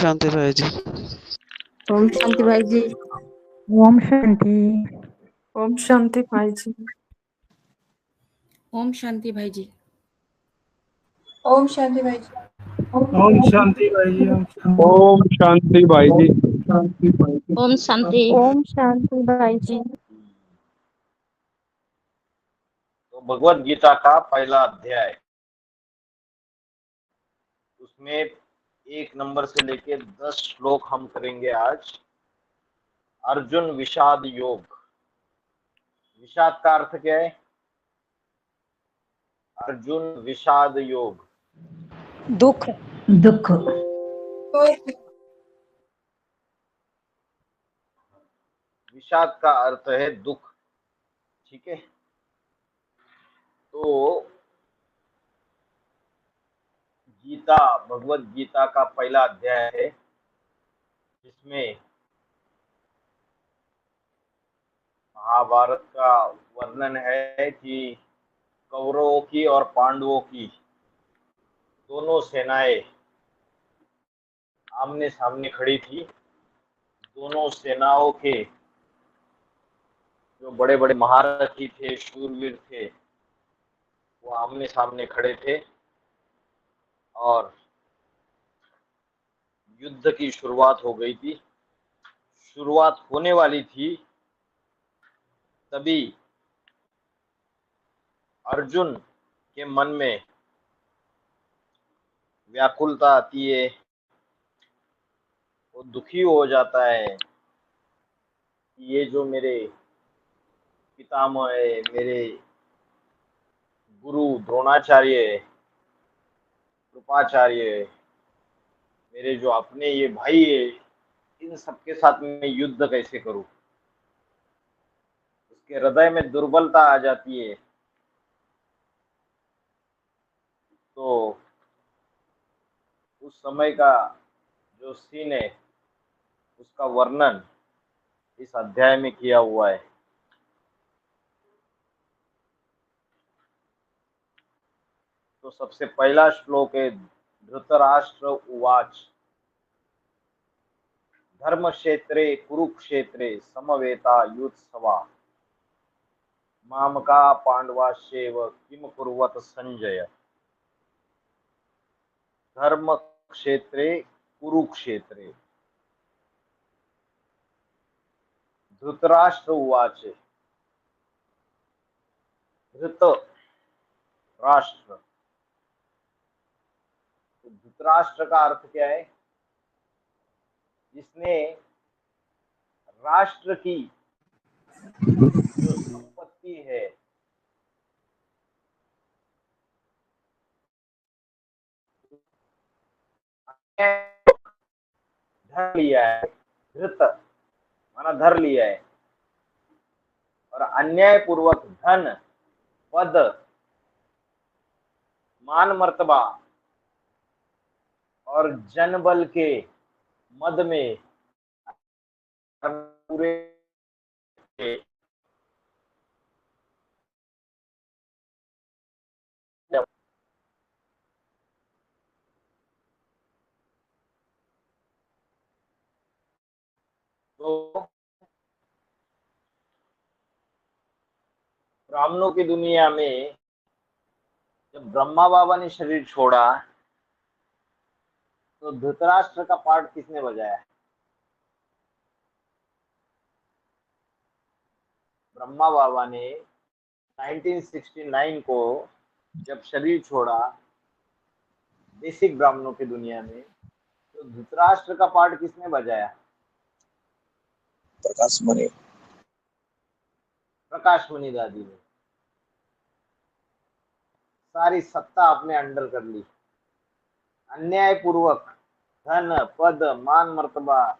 शांति भाई जी। ओम शांति भाई जी। ओम शांति। ओम शांति भाई जी। ओम शांति भाई जी। ओम शांति भाई जी। ओम शांति भाई जी। ओम शांति भाई जी। ओम शांति। ओम शांति भाई जी। तो भगवत गीता का पहला अध्याय, उसमें 1 नंबर से लेके 10 श्लोक हम करेंगे आज। अर्जुन विषाद योग। विषाद का अर्थ क्या है? अर्जुन विषाद योग, दुख। दुख। विषाद का अर्थ है दुख। ठीक है, तो गीता, भगवत गीता का पहला अध्याय है, जिसमें महाभारत का वर्णन है कि कौरवों की और पांडवों की दोनों सेनाएं आमने सामने खड़ी थी। दोनों सेनाओं के जो बड़े बड़े महारथी थे, शूरवीर थे, वो आमने सामने खड़े थे और युद्ध की शुरुआत हो गई थी। शुरुआत होने वाली थी, तभी अर्जुन के मन में व्याकुलता आती है, वो दुखी हो जाता है कि ये जो मेरे पितामह है, मेरे गुरु द्रोणाचार्य है, कृपाचार्य है, मेरे जो अपने ये भाई है, इन सबके साथ मैं युद्ध कैसे करूं। उसके हृदय में दुर्बलता आ जाती है। तो उस समय का जो सीन है, उसका वर्णन इस अध्याय में किया हुआ है। तो सबसे पहला श्लोक है, धृतराष्ट्र उवाच धर्मक्षेत्रे कुरुक्षेत्रे समवेता युत्सवा मामका पांडवाश्चैव किम कुर्वत संजय। धर्म क्षेत्रे कुरुक्षेत्रे। धृतराष्ट्र उवाच, धृत राष्ट्र, तो धृतराष्ट्र का अर्थ क्या है? जिसने राष्ट्र की जो संपत्ति है, धर लिया है। धृत माना धर लिया है, और अन्याय पूर्वक धन, पद, मान मर्तबा और जनबल के मद में पूरे तो ब्राह्मणों की दुनिया में जब ब्रह्मा बाबा ने शरीर छोड़ा, तो धृतराष्ट्र का पार्ट किसने बजाया? ब्रह्मा बाबा ने 1969 को जब शरीर छोड़ा बेसिक ब्राह्मणों की दुनिया में, तो धृतराष्ट्र का पार्ट किसने बजाया? प्रकाशमणि। प्रकाशमणि दादी ने सारी सत्ता अपने अंडर कर ली। अन्याय पूर्वक धन, पद, मान मर्तबा,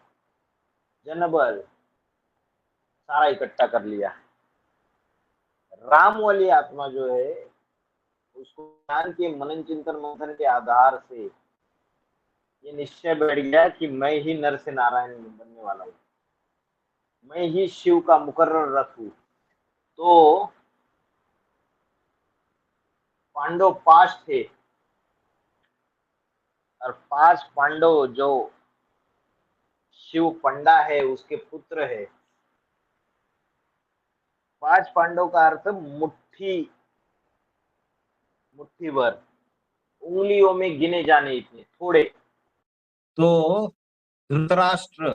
जनबल सारा इकट्ठा कर लिया। राम वाली आत्मा जो है, उसको ज्ञान के मनन चिंतन मंथन के आधार से ये निश्चय बैठ गया कि मैं ही नर से नारायण बनने वाला हूँ, मैं ही शिव का मुकर्रर रथ हूँ। तो पांडव 5 थे, और 5 पांडव जो शिव पंडा है, उसके पुत्र है। 5 पांडव का अर्थ मुट्ठी, मुट्ठी भर, उंगलियों में गिने जाने इतने थोड़े। तो धृतराष्ट्र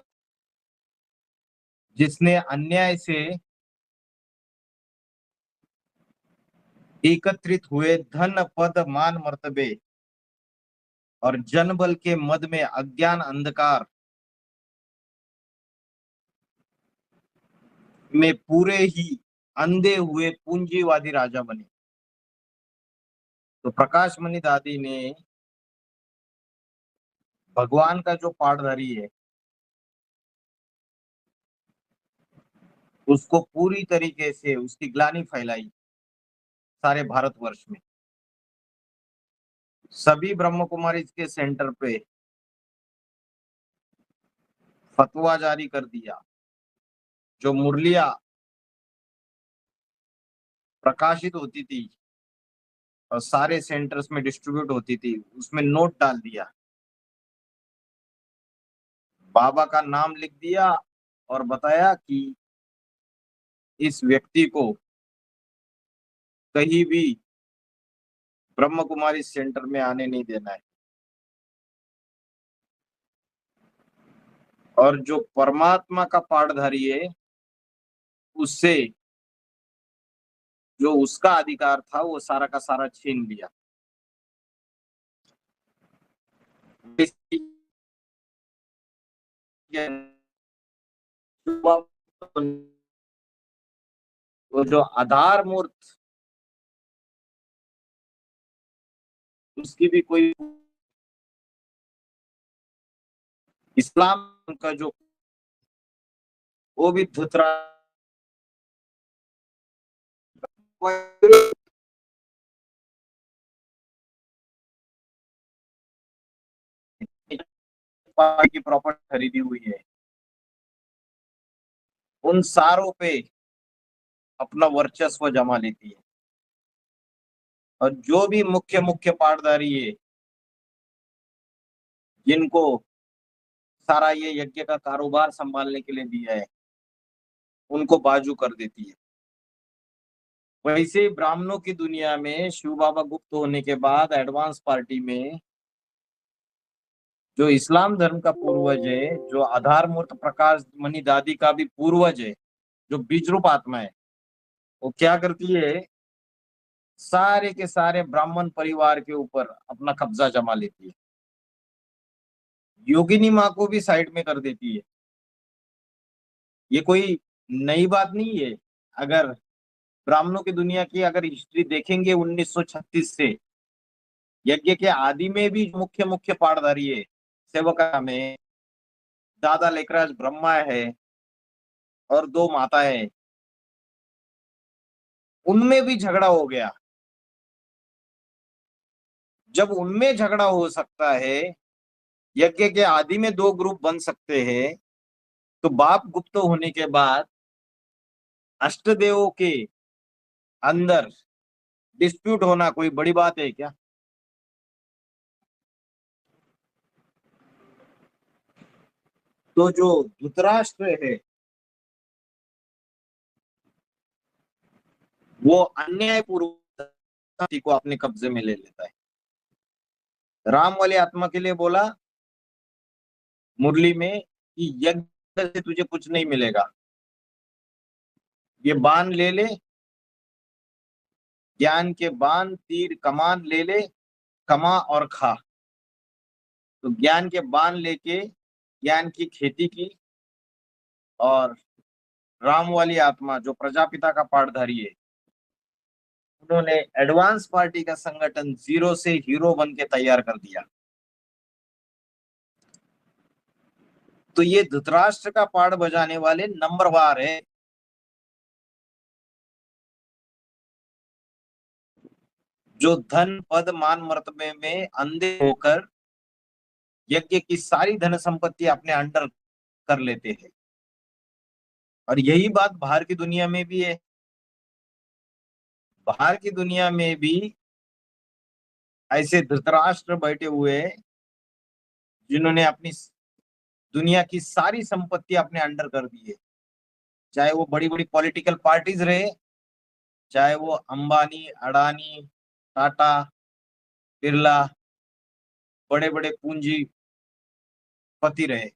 जिसने अन्याय से एकत्रित हुए धन पद मान मर्तबे और जनबल के मद में अज्ञान अंधकार में पूरे ही अंधे हुए पूंजीवादी राजा बने। तो प्रकाश मणि दादी ने भगवान का जो पाठधारी है उसको पूरी तरीके से उसकी ग्लानि फैलाई सारे भारतवर्ष में। सभी ब्रह्म कुमारी के सेंटर पे फतवा जारी कर दिया। जो मुरलिया प्रकाशित होती थी और सारे सेंटर्स में डिस्ट्रीब्यूट होती थी, उसमें नोट डाल दिया, बाबा का नाम लिख दिया और बताया कि इस व्यक्ति को कहीं भी ब्रह्म कुमारी सेंटर में आने नहीं देना है। और जो परमात्मा का पाठधारी है उससे जो उसका अधिकार था वो सारा का सारा छीन लिया। वो जो आधार मूर्त उसकी भी कोई इस्लाम का जो वो भी धुतरा की प्रॉपर्टी खरीदी हुई है, उन सारों पे अपना वर्चस्व जमा लेती है। और जो भी मुख्य मुख्य पाठधारी है जिनको सारा ये यज्ञ का कारोबार संभालने के लिए दिया है उनको बाजू कर देती है। वैसे ही ब्राह्मणों की दुनिया में शिव बाबा गुप्त होने के बाद एडवांस पार्टी में जो इस्लाम धर्म का पूर्वज है, जो आधार मूर्त प्रकाश मणि दादी का भी पूर्वज है, जो बीज रूप आत्मा है, वो क्या करती है, सारे के सारे ब्राह्मण परिवार के ऊपर अपना कब्जा जमा लेती है। योगिनी माँ को भी साइड में कर देती है। ये कोई नई बात नहीं है। अगर ब्राह्मणों की दुनिया की अगर हिस्ट्री देखेंगे 1936 से यज्ञ के आदि में भी मुख्य मुख्य पाठधारी है, सेवका में दादा लेखराज ब्रह्मा है और 2 माताएं, उनमें भी झगड़ा हो गया। जब उनमें झगड़ा हो सकता है, यज्ञ के आदि में 2 ग्रुप बन सकते हैं, तो बाप गुप्त होने के बाद अष्टदेवों के अंदर डिस्प्यूट होना कोई बड़ी बात है क्या? तो जो धृतराष्ट्र है वो अन्यायपूर्वक को अपने कब्जे में ले लेता है। राम वाली आत्मा के लिए बोला मुरली में कि यज्ञ से तुझे कुछ नहीं मिलेगा, ये बाण ले ले, ज्ञान के बाण तीर कमान ले ले, कमा और खा। तो ज्ञान के बाण लेके ज्ञान की खेती की और राम वाली आत्मा जो प्रजापिता का पाठधारी है उन्होंने एडवांस पार्टी का संगठन 0 से हीरो बन के तैयार कर दिया। तो ये धृतराष्ट्र का पाठ बजाने वाले नंबरवार है। जो धन पद मान मर्तबे में अंधे होकर यज्ञ की सारी धन संपत्ति अपने अंडर कर लेते हैं। और यही बात बाहर की दुनिया में भी है। बाहर की दुनिया में भी ऐसे धृतराष्ट्र बैठे हुए जिन्होंने अपनी दुनिया की सारी संपत्ति अपने अंडर कर दी है, चाहे वो बड़ी बड़ी पॉलिटिकल पार्टीज रहे, चाहे वो अंबानी, अडानी, टाटा, बिरला, बड़े बड़े पूंजीपति रहे।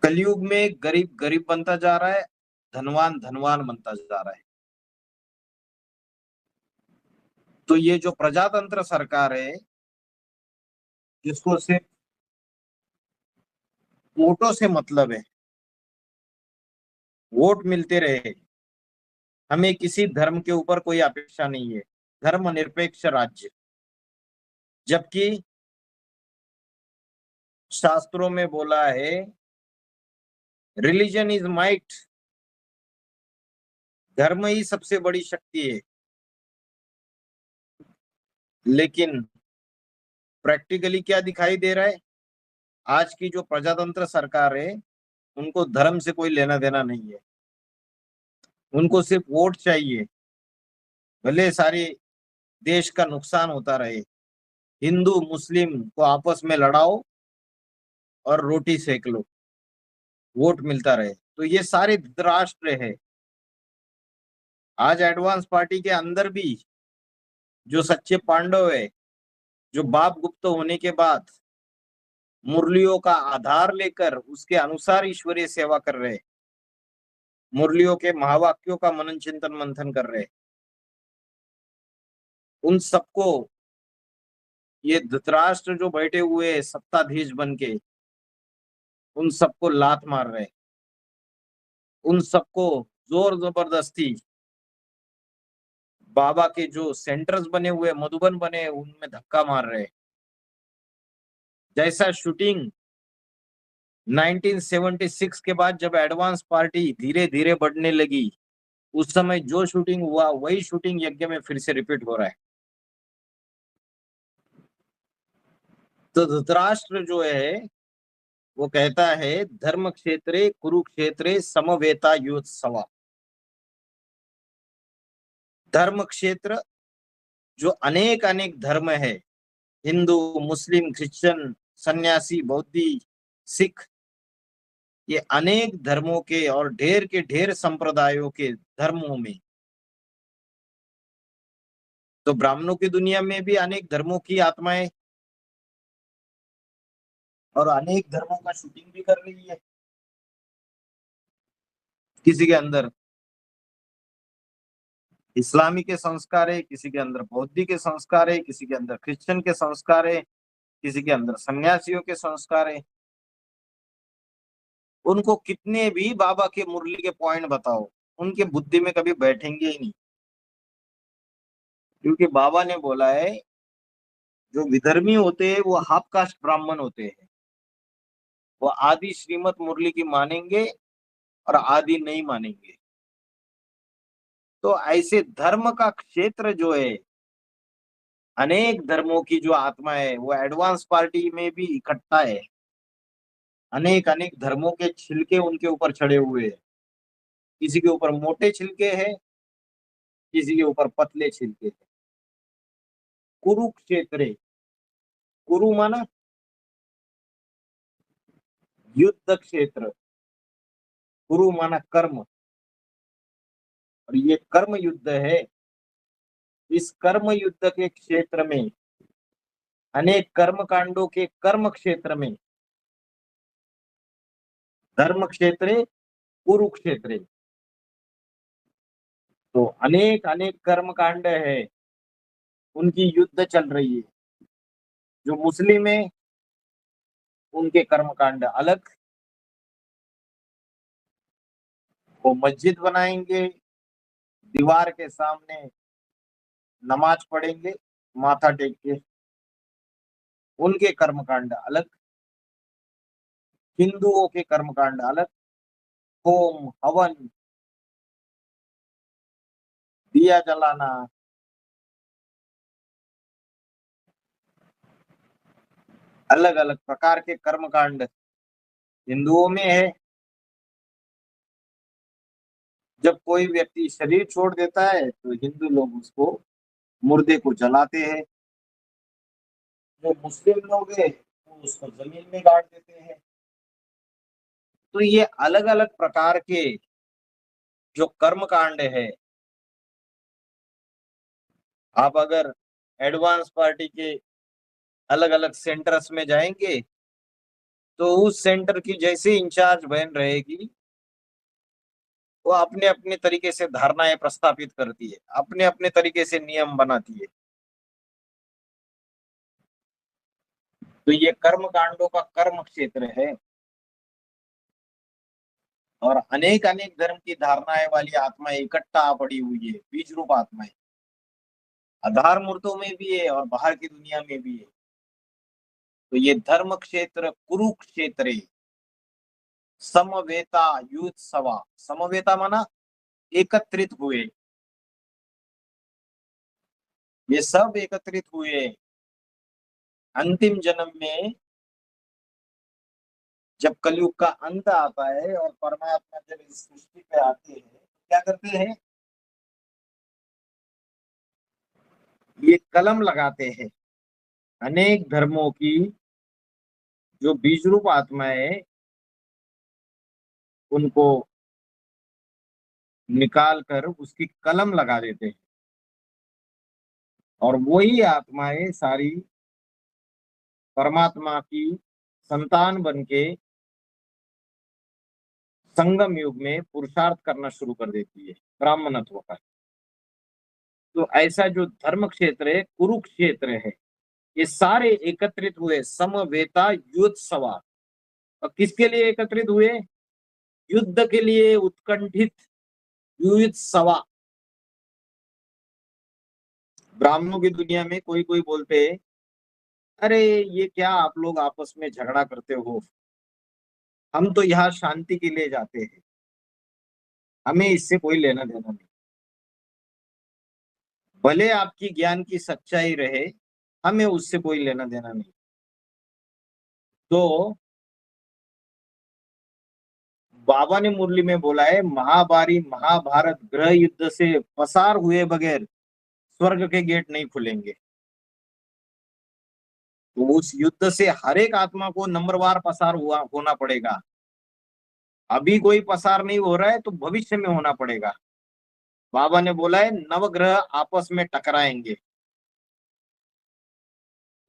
कलयुग में गरीब गरीब बनता जा रहा है, धनवान धनवान बनता जा रहा है। तो ये जो प्रजातंत्र सरकार है, जिसको सिर्फ वोटों से मतलब है, वोट मिलते रहे, हमें किसी धर्म के ऊपर कोई अपेक्षा नहीं है, धर्मनिरपेक्ष राज्य। जबकि शास्त्रों में बोला है रिलीजन इज माइट, धर्म ही सबसे बड़ी शक्ति है। लेकिन प्रैक्टिकली क्या दिखाई दे रहा है, आज की जो प्रजातंत्र सरकार है उनको धर्म से कोई लेना देना नहीं है, उनको सिर्फ वोट चाहिए, भले सारे देश का नुकसान होता रहे, हिंदू मुस्लिम को आपस में लड़ाओ और रोटी सेक लो, वोट मिलता रहे। तो ये सारे धृतराष्ट्र है। आज एडवांस पार्टी के अंदर भी जो सच्चे पांडव है, जो बाप गुप्त होने के बाद मुरलियों का आधार लेकर उसके अनुसार ईश्वरीय सेवा कर रहे, मुरलियों के महावाक्यों का मनन चिंतन मंथन कर रहे, उन सबको ये धृतराष्ट्र जो बैठे हुए सत्ताधीश बन के, उन सबको लात मार रहे, उन सबको जोर जबरदस्ती बाबा के जो सेंटर्स बने हुए, मधुबन बने, उनमें धक्का मार रहे। जैसा शूटिंग 1976 के बाद जब एडवांस पार्टी धीरे धीरे बढ़ने लगी, उस समय जो शूटिंग हुआ वही शूटिंग यज्ञ में फिर से रिपीट हो रहा है। तो धृतराष्ट्र जो है वो कहता है धर्म क्षेत्रे कुरुक्षेत्रे समवेता युत्सवा। धर्म क्षेत्र जो अनेक अनेक धर्म है, हिंदू, मुस्लिम, क्रिश्चियन, सन्यासी, बौद्धि, सिख, ये अनेक धर्मों के और ढेर के ढेर संप्रदायों के धर्मों में, तो ब्राह्मणों की दुनिया में भी अनेक धर्मों की आत्माएं और अनेक धर्मों का शूटिंग भी कर रही है। किसी के अंदर इस्लामी के संस्कार है, किसी के अंदर बौद्ध के संस्कार है, किसी के अंदर क्रिश्चियन के संस्कार है, किसी के अंदर सन्यासियों के संस्कार है। उनको कितने भी बाबा के मुरली के पॉइंट बताओ, उनके बुद्धि में कभी बैठेंगे ही नहीं, क्योंकि बाबा ने बोला है जो विधर्मी होते हैं वो हाफ कास्ट ब्राह्मण होते हैं, वो आदि श्रीमत मुरली की मानेंगे और आदि नहीं मानेंगे। तो ऐसे धर्म का क्षेत्र जो है, अनेक धर्मों की जो आत्मा है वो एडवांस पार्टी में भी इकट्ठा है। अनेक अनेक धर्मों के छिलके उनके ऊपर चढ़े हुए हैं, किसी के ऊपर मोटे छिलके हैं, किसी के ऊपर पतले छिलके हैं। कुरुक्षेत्र, कुरु माना युद्ध क्षेत्र, कुरु माना कर्म, और ये कर्म युद्ध है। इस कर्म युद्ध के क्षेत्र में, अनेक कर्म कांडों के कर्म क्षेत्र में, धर्म क्षेत्र कुरुक्षेत्र, तो अनेक अनेक कर्म कांड है, उनकी युद्ध चल रही है। जो मुस्लिम है उनके कर्म कांड अलग, वो मस्जिद बनाएंगे, दीवार के सामने नमाज पढ़ेंगे माथा टेक के, उनके कर्मकांड अलग। हिंदुओं के कर्मकांड अलग, होम हवन, दिया जलाना, अलग अलग प्रकार के कर्मकांड हिंदुओं में है। जब कोई व्यक्ति शरीर छोड़ देता है तो हिंदू लोग उसको, मुर्दे को जलाते हैं। जो मुस्लिम लोग हैं वो उसको जमीन में गाड़ देते हैं। तो ये अलग अलग प्रकार के जो कर्म कांड है, आप अगर एडवांस पार्टी के अलग अलग सेंटर्स में जाएंगे तो उस सेंटर की जैसे इंचार्ज बहन रहेगी, वो अपने अपने तरीके से धारणाएं प्रस्तापित करती है, अपने अपने तरीके से नियम बनाती है। तो ये कर्म कांडों का कर्म क्षेत्र है और अनेक अनेक धर्म की धारणाएं वाली आत्माएं इकट्ठा पड़ी हुई है, बीज रूप आत्माएं आधार मूर्तों में भी है और बाहर की दुनिया में भी है। तो ये धर्म क्षेत्र कुरुक्षेत्र, समवेता युद्ध सवा, समवेता माना एकत्रित हुए, ये सब एकत्रित हुए। अंतिम जन्म में जब कलयुग का अंत आता है और परमात्मा जब इस सृष्टि पे आते हैं तो क्या करते हैं, ये कलम लगाते हैं अनेक धर्मों की जो बीज रूप आत्माएं, उनको निकाल कर उसकी कलम लगा देते हैं और वही आत्माएं सारी परमात्मा की संतान बनके संगम युग में पुरुषार्थ करना शुरू कर देती है ब्राह्मणत्व का। तो ऐसा जो धर्म क्षेत्र है कुरुक्षेत्र है, ये सारे एकत्रित हुए समवेता युद्ध सवा। और किसके लिए एकत्रित हुए, युद्ध के लिए उत्कंठित युद्ध सवा। ब्राह्मणों की दुनिया में कोई कोई बोलते हैं, अरे ये क्या आप लोग आपस में झगड़ा करते हो, हम तो यहाँ शांति के लिए जाते हैं, हमें इससे कोई लेना देना नहीं। भले आपकी ज्ञान की सच्चाई रहे, हमें उससे कोई लेना देना नहीं। तो बाबा ने मुरली में बोला है, महाभारी महाभारत ग्रह युद्ध से पसार हुए बगैर स्वर्ग के गेट नहीं खुलेंगे। तो उस युद्ध से हर एक आत्मा को नंबरवार पसार होना पड़ेगा। अभी कोई पसार नहीं हो रहा है तो भविष्य में होना पड़ेगा। बाबा ने बोला है नवग्रह आपस में टकराएंगे।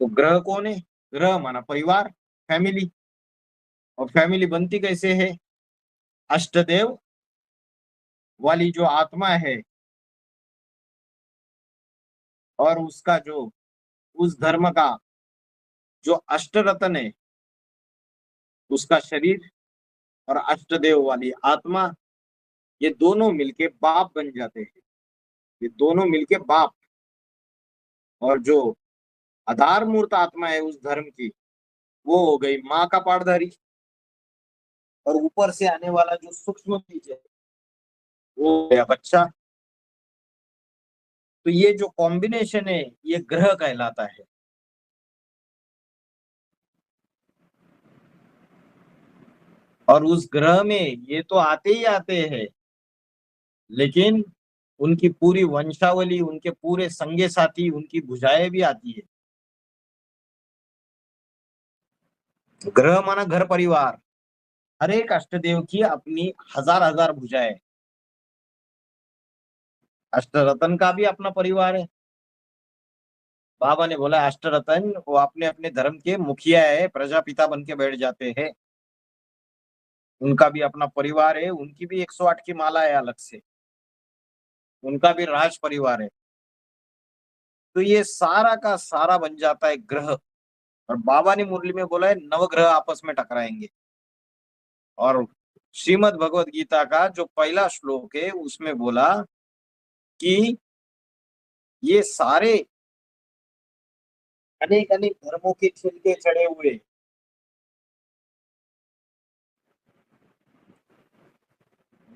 तो ग्रह कौन है, ग्रह माना परिवार, फैमिली। और फैमिली बनती कैसे है, अष्टदेव वाली जो आत्मा है और उसका जो उस धर्म का जो अष्टरत्न है उसका शरीर और अष्टदेव वाली आत्मा, ये दोनों मिलके बाप बन जाते हैं। ये दोनों मिलके बाप, और जो आधार मूर्त आत्मा है उस धर्म की, वो हो गई माँ का पाठधारी, और ऊपर से आने वाला जो सूक्ष्म बीज है वो हो गया बच्चा। तो ये जो कॉम्बिनेशन है ये ग्रह कहलाता है। और उस ग्रह में ये तो आते ही आते हैं, लेकिन उनकी पूरी वंशावली, उनके पूरे संगे साथी, उनकी भुजाएं भी आती है। ग्रह माना घर परिवार, हर एक अष्टदेव की अपनी हजार हजार भुजाएं। अष्टरत्न का भी अपना परिवार है। बाबा ने बोला अष्टरत्न वो अपने अपने धर्म के मुखिया है, प्रजापिता बन के बैठ जाते हैं, उनका भी अपना परिवार है, उनकी भी 108 की माला है अलग से, उनका भी राज परिवार है। तो ये सारा का सारा बन जाता है ग्रह। और बाबा ने मुरली में बोला है नवग्रह आपस में टकराएंगे। और श्रीमद् भगवत गीता का जो पहला श्लोक है उसमें बोला कि ये सारे अनेक अनेक धर्मों के छिलके चढ़े हुए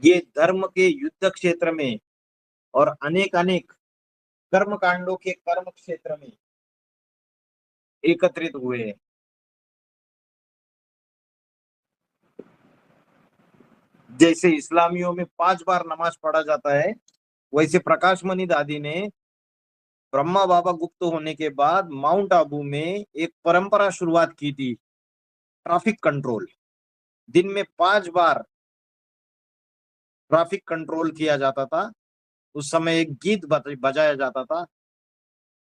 ये धर्म के युद्ध क्षेत्र में और अनेक अनेक कर्म कांडों के कर्म क्षेत्र में एकत्रित हुए हैं। जैसे इस्लामियों में 5 बार नमाज पढ़ा जाता है, वैसे प्रकाश मणि दादी ने ब्रह्मा बाबा गुप्त होने के बाद माउंट आबू में एक परंपरा शुरुआत की थी ट्रैफिक कंट्रोल, दिन में 5 बार ट्रैफिक कंट्रोल किया जाता था। उस समय एक गीत बजाया जाता था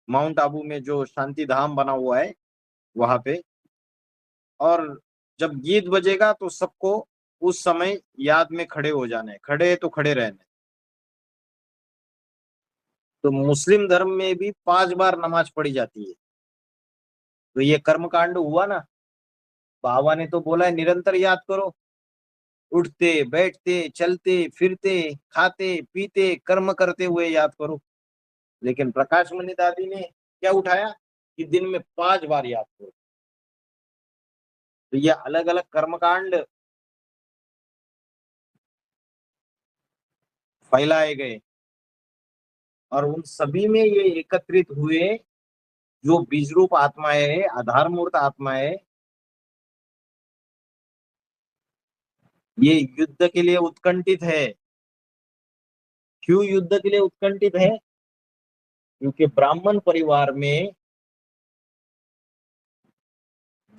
माउंट आबू में, जो शांति धाम बना हुआ है वहां पे। और जब गीत बजेगा तो सबको उस समय याद में खड़े हो जाना है, खड़े तो खड़े रहना है। तो मुस्लिम धर्म में भी 5 बार नमाज पढ़ी जाती है। तो ये कर्मकांड हुआ ना, बाबा ने तो बोला है निरंतर याद करो, उठते बैठते चलते फिरते खाते पीते कर्म करते हुए याद करो। लेकिन प्रकाश मणि दादी ने क्या उठाया कि दिन में 5 बार याद करो। तो ये अलग अलग कर्मकांड फैलाए गए और उन सभी में ये एकत्रित हुए जो बीज रूप आत्माएं है, आधार मूर्त आत्माएं, ये युद्ध के लिए उत्कंठित है। क्यों युद्ध के लिए उत्कंठित है? क्योंकि ब्राह्मण परिवार में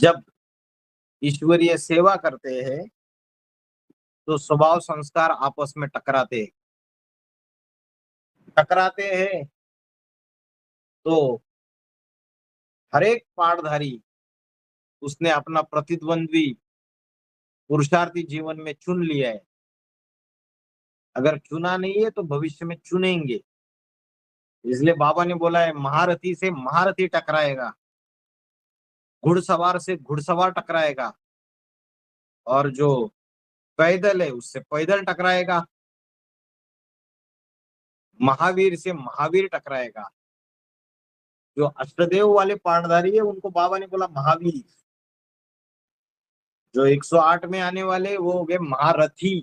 जब ईश्वरीय सेवा करते हैं तो स्वभाव संस्कार आपस में टकराते हैं। तो हर एक पाठधारी उसने अपना प्रतिद्वंद्वी पुरुषार्थी जीवन में चुन लिया है। अगर चुना नहीं है तो भविष्य में चुनेंगे। इसलिए बाबा ने बोला है महारथी से महारथी टकराएगा, घुड़सवार से घुड़सवार टकराएगा, और जो पैदल है उससे पैदल टकराएगा, महावीर से महावीर टकराएगा। जो अष्टदेव वाले पाठधारी है उनको बाबा ने बोला महावीर। जो 108 में आने वाले वो हो गए महारथी।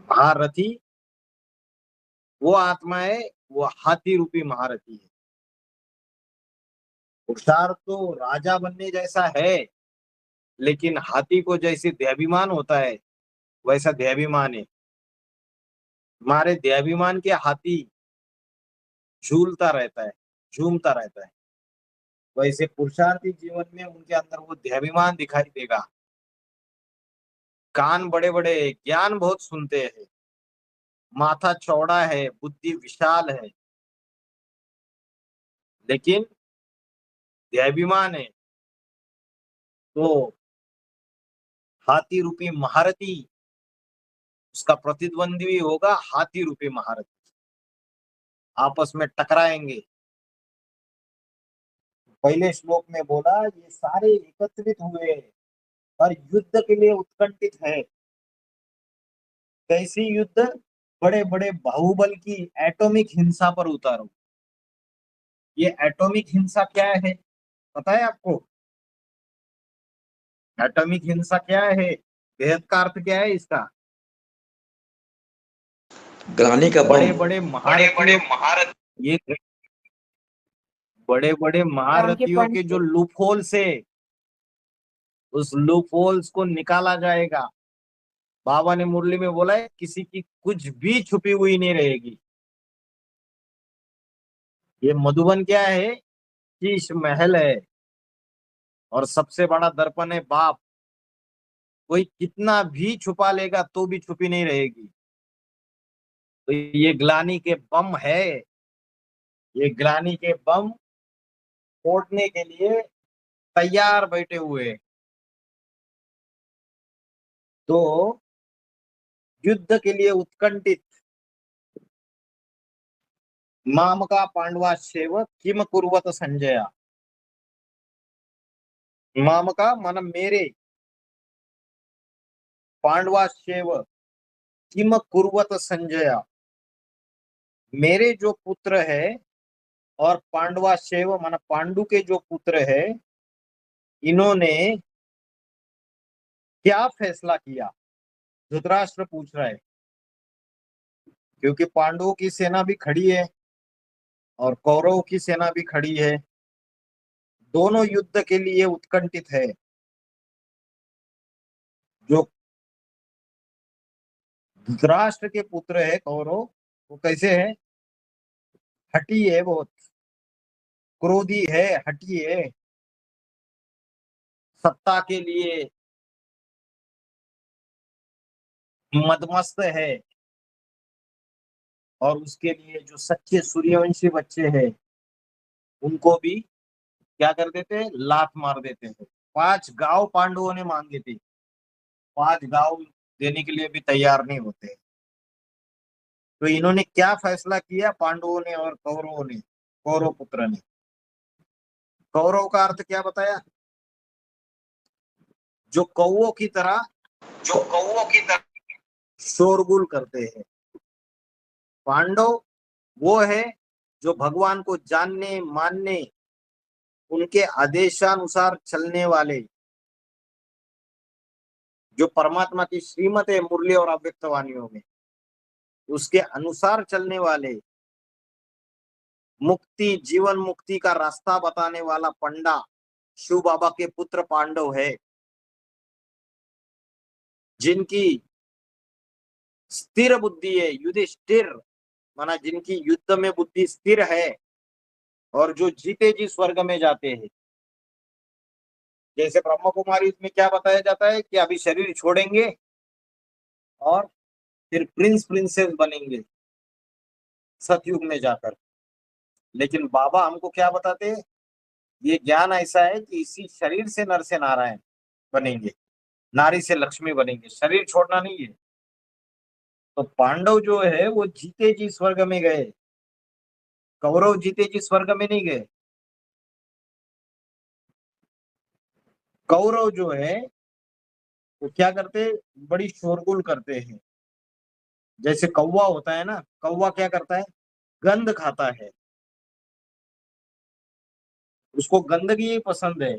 महारथी वो आत्मा है, वो हाथी रूपी महारथी है। पुरुषार्थ तो राजा बनने जैसा है, लेकिन हाथी को जैसे देहाभिमान होता है वैसा देहाभिमान है। हमारे देहाभिमान के हाथी झूलता रहता है, झूमता रहता है। वैसे पुरुषार्थी जीवन में उनके अंदर वो देहाभिमान दिखाई देगा। कान बड़े बड़े, ज्ञान बहुत सुनते हैं, माथा चौड़ा है, बुद्धि विशाल है, लेकिन देहाभिमान है। तो हाथी रूपी महारथी, उसका प्रतिद्वंदी होगा हाथी रूपी महारथी। आपस में टकराएंगे। पहले श्लोक में बोला ये सारे एकत्रित हुए और युद्ध के लिए उत्कंठित है। कैसी युद्ध? बड़े बड़े बाहुबल की एटॉमिक हिंसा पर उतारो। ये एटॉमिक हिंसा क्या है पता है आपको? एटॉमिक हिंसा क्या है? भेद का अर्थ क्या है इसका? ग्लानी का बड़े बम। बड़े महारथ, ये बड़े बड़े महारथियों के जो लूप होल्स है, उस लूप होल्स को निकाला जाएगा। बाबा ने मुरली में बोला है किसी की कुछ भी छुपी हुई नहीं रहेगी। ये मधुबन क्या है? शीश महल है, और सबसे बड़ा दर्पण है बाप। कोई कितना भी छुपा लेगा तो भी छुपी नहीं रहेगी। तो ये ग्लानी के बम है। ये ग्लानी के बम फोड़ने के लिए तैयार बैठे हुए। तो युद्ध के लिए उत्कंठित। मामका पांडवाश्चैव किम कुर्वत संजय। मामका मन मेरे, पांडवाश्चैव किम कुर्वत संजय, मेरे जो पुत्र है, और पांडवाश्चैव मन पांडु के जो पुत्र है, इन्होंने क्या फैसला किया? धृतराष्ट्र पूछ रहा है, क्योंकि पांडवों की सेना भी खड़ी है और कौरवों की सेना भी खड़ी है। दोनों युद्ध के लिए उत्कंठित है। जो धृतराष्ट्र के पुत्र है कौरव, वो कैसे है? हठी है बहुत, क्रोधी है, हठी है, सत्ता के लिए मदमस्त है, और उसके लिए जो सच्चे सूर्यवंशी बच्चे हैं उनको भी क्या कर देते हैं, लात मार देते हैं। 5 गांव पांडवों ने मांगे थे, 5 गांव देने के लिए भी तैयार नहीं होते। तो इन्होंने क्या फैसला किया, पांडवों ने और कौरवों ने, कौरव पुत्र ने। कौरव का अर्थ क्या बताया, जो कौवों की तरह शोरगुल करते हैं। पांडव वो है जो भगवान को जानने मानने, उनके आदेशानुसार चलने वाले, जो परमात्मा की श्रीमत है मुरली और अव्यक्त वाणियों में, उसके अनुसार चलने वाले, मुक्ति जीवन मुक्ति का रास्ता बताने वाला पंडा शिव बाबा के पुत्र पांडव है, जिनकी स्थिर बुद्धि है, युधिष्ठिर माना जिनकी युद्ध में बुद्धि स्थिर है, और जो जीते जी स्वर्ग में जाते हैं। जैसे ब्रह्म कुमारी इसमें क्या बताया जाता है कि अभी शरीर छोड़ेंगे और फिर प्रिंस प्रिंसेस बनेंगे सतयुग में जाकर। लेकिन बाबा हमको क्या बताते हैं, ये ज्ञान ऐसा है कि इसी शरीर से नर से नारायण बनेंगे, नारी से लक्ष्मी बनेंगे, शरीर छोड़ना नहीं है। तो पांडव जो है वो जीते जी स्वर्ग में गए, कौरव जीते जी स्वर्ग में नहीं गए। कौरव जो है वो क्या करते, बड़ी शोरगुल करते हैं। जैसे कौवा होता है ना, कौवा क्या करता है, गंध खाता है, उसको गंदगी ही पसंद है।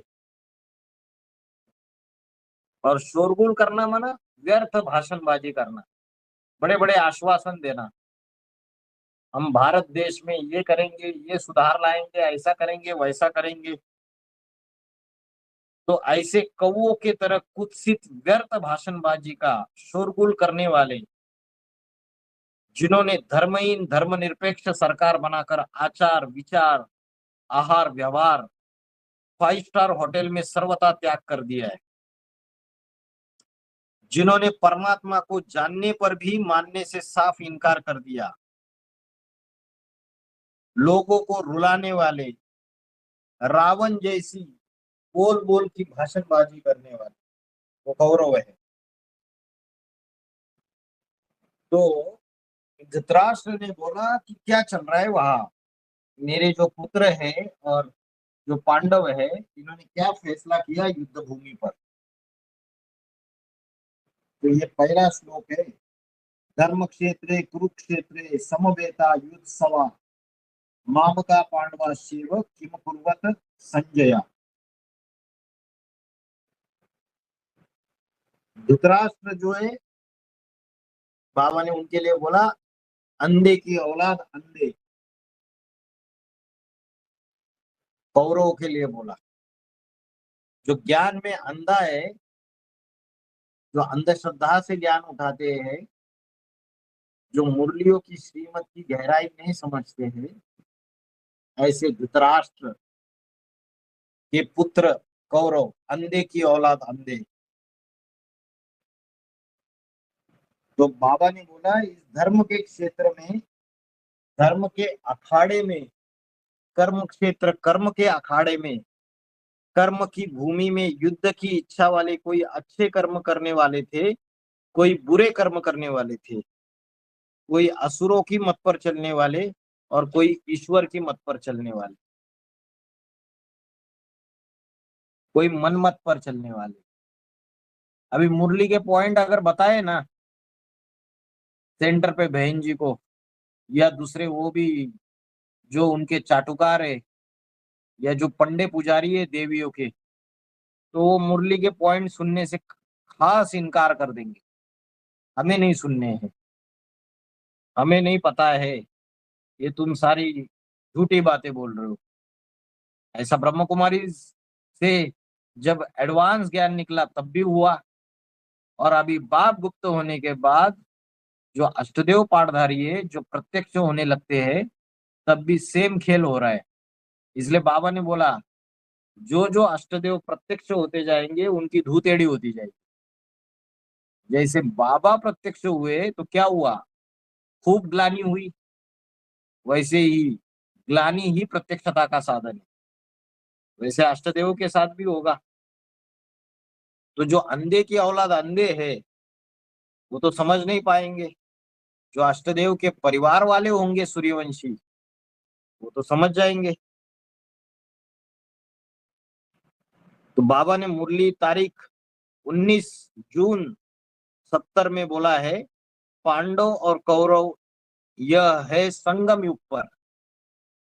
और शोरगुल करना माना व्यर्थ भाषणबाजी करना, बड़े बड़े आश्वासन देना, हम भारत देश में ये करेंगे, ये सुधार लाएंगे, ऐसा करेंगे, वैसा करेंगे। तो ऐसे कौवों के तरह कुत्सित व्यर्थ भाषणबाजी का शोरगुल करने वाले, जिन्होंने धर्महीन धर्मनिरपेक्ष सरकार बनाकर आचार विचार आहार व्यवहार 5 स्टार होटल में सर्वथा त्याग कर दिया है, जिन्होंने परमात्मा को जानने पर भी मानने से साफ इनकार कर दिया, लोगों को रुलाने वाले, रावण जैसी बोल बोल की भाषणबाजी करने वाले वो कौरव है। तो धृतराष्ट्र ने बोला कि क्या चल रहा है वहां, मेरे जो पुत्र हैं और जो पांडव है, इन्होंने क्या फैसला किया युद्ध भूमि पर। तो ये पहला श्लोक है, धर्म क्षेत्रे कुरुक्षेत्रे समवेता युद्ध सवा मामका पांडवा शिव किम कुर्वत संजय। धृतराष्ट्र जो है, बाबा ने उनके लिए बोला, अंधे की औलाद अंधे, कौरवों के लिए बोला। जो ज्ञान में अंधा है, जो अंधश्रद्धा से ज्ञान उठाते हैं, जो मुरलियों की श्रीमत की गहराई नहीं समझते हैं, ऐसे धृतराष्ट्र के पुत्र कौरव अंधे की औलाद अंधे। तो बाबा ने बोला, इस धर्म के क्षेत्र में, धर्म के अखाड़े में, कर्म क्षेत्र कर्म के अखाड़े में, कर्म की भूमि में युद्ध की इच्छा वाले कोई अच्छे कर्म करने वाले थे, कोई बुरे कर्म करने वाले थे, कोई असुरों की मत पर चलने वाले और कोई ईश्वर की मत पर चलने वाले, कोई मनमत पर चलने वाले। अभी मुरली के पॉइंट अगर बताए ना सेंटर पे बहन जी को, या दूसरे वो भी जो उनके चाटुकार है, या जो पंडे पुजारी है देवियों के, तो वो मुरली के पॉइंट सुनने से खास इनकार कर देंगे, हमें नहीं सुनने हैं, हमें नहीं पता है, ये तुम सारी झूठी बातें बोल रहे हो। ऐसा ब्रह्म कुमारी से जब एडवांस ज्ञान निकला तब भी हुआ, और अभी बाप गुप्त होने के बाद जो अष्टदेव पाठधारी है, जो प्रत्यक्ष होने लगते हैं, तब भी सेम खेल हो रहा है। इसलिए बाबा ने बोला जो जो अष्टदेव प्रत्यक्ष होते जाएंगे उनकी धूल टेढ़ी होती जाएगी। जैसे बाबा प्रत्यक्ष हुए तो क्या हुआ, खूब ग्लानि हुई, वैसे ही ग्लानि ही प्रत्यक्षता का साधन है। वैसे अष्टदेव के साथ भी होगा। तो जो अंधे की औलाद अंधे है वो तो समझ नहीं पाएंगे, जो अष्टदेव के परिवार वाले होंगे सूर्यवंशी वो तो समझ जाएंगे। तो बाबा ने मुरली तारीख 19 जून 70 में बोला है, पांडव और कौरव यह है संगम युग पर,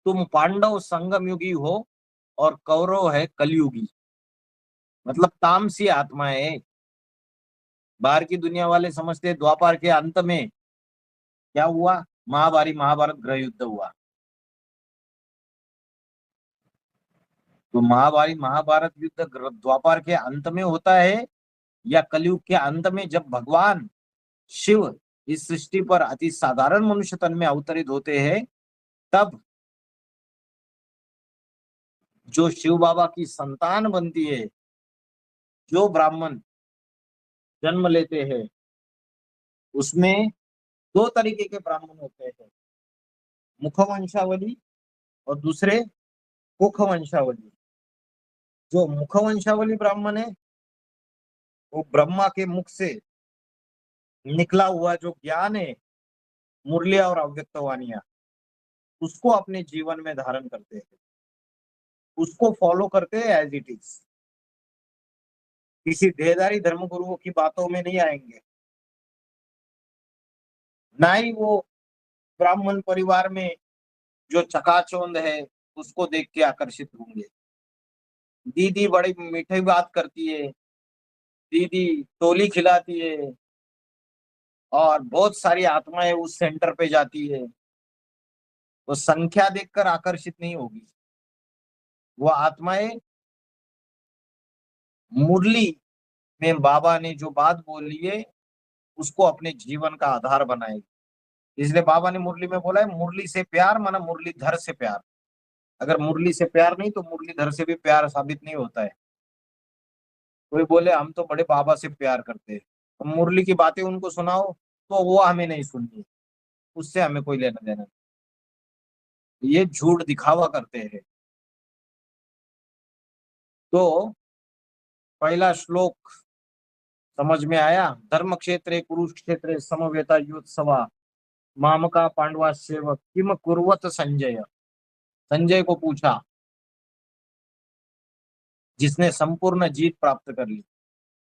तुम पांडव संगम युगी हो और कौरव है कलयुगी। मतलब तामसी आत्माएं। बाहर की दुनिया वाले समझते हैं द्वापर के अंत में क्या हुआ, महाभारत गृह युद्ध हुआ। तो महाभारत युद्ध द्वापर के अंत में होता है या कलयुग के अंत में, जब भगवान शिव इस सृष्टि पर अति साधारण मनुष्य तन में अवतरित होते हैं, तब जो शिव बाबा की संतान बनती है, जो ब्राह्मण जन्म लेते हैं, उसमें दो तरीके के ब्राह्मण होते हैं, मुखवंशावली और दूसरे कुखवंशावली। जो मुखवंशावली ब्राह्मण है वो ब्रह्मा के मुख से निकला हुआ जो ज्ञान है, मुरलिया और अव्यक्तवाणियां, उसको अपने जीवन में धारण करते हैं, उसको फॉलो करते हैं एज इट इज। किसी देहधारी धर्मगुरुओं की बातों में नहीं आएंगे, ना ही वो ब्राह्मण परिवार में जो चकाचौंध है उसको देख के आकर्षित होंगे। दीदी बड़ी मीठी बात करती है, दीदी टोली खिलाती है और बहुत सारी आत्माएं उस सेंटर पे जाती है, वो संख्या देखकर आकर्षित नहीं होगी। वो आत्माएं मुरली में बाबा ने जो बात बोली है उसको अपने जीवन का आधार बनाएगी। इसलिए बाबा ने मुरली में बोला है, मुरली से प्यार माना मुरलीधर से प्यार। अगर मुरली से प्यार नहीं तो मुरलीधर से भी प्यार साबित नहीं होता है। कोई बोले हम तो बड़े बाबा से प्यार करते हैं, तो मुरली की बातें उनको सुनाओ तो वो हमें नहीं सुननी, उससे हमें कोई लेना देना नहीं। ये झूठ दिखावा करते हैं। तो पहला श्लोक समझ में आया, धर्म क्षेत्रे कुरुक्षेत्रे समवेता युत्सवा मामका पांडवा सेवक किम कुर्वत संजय। संजय को पूछा, जिसने संपूर्ण जीत प्राप्त कर ली,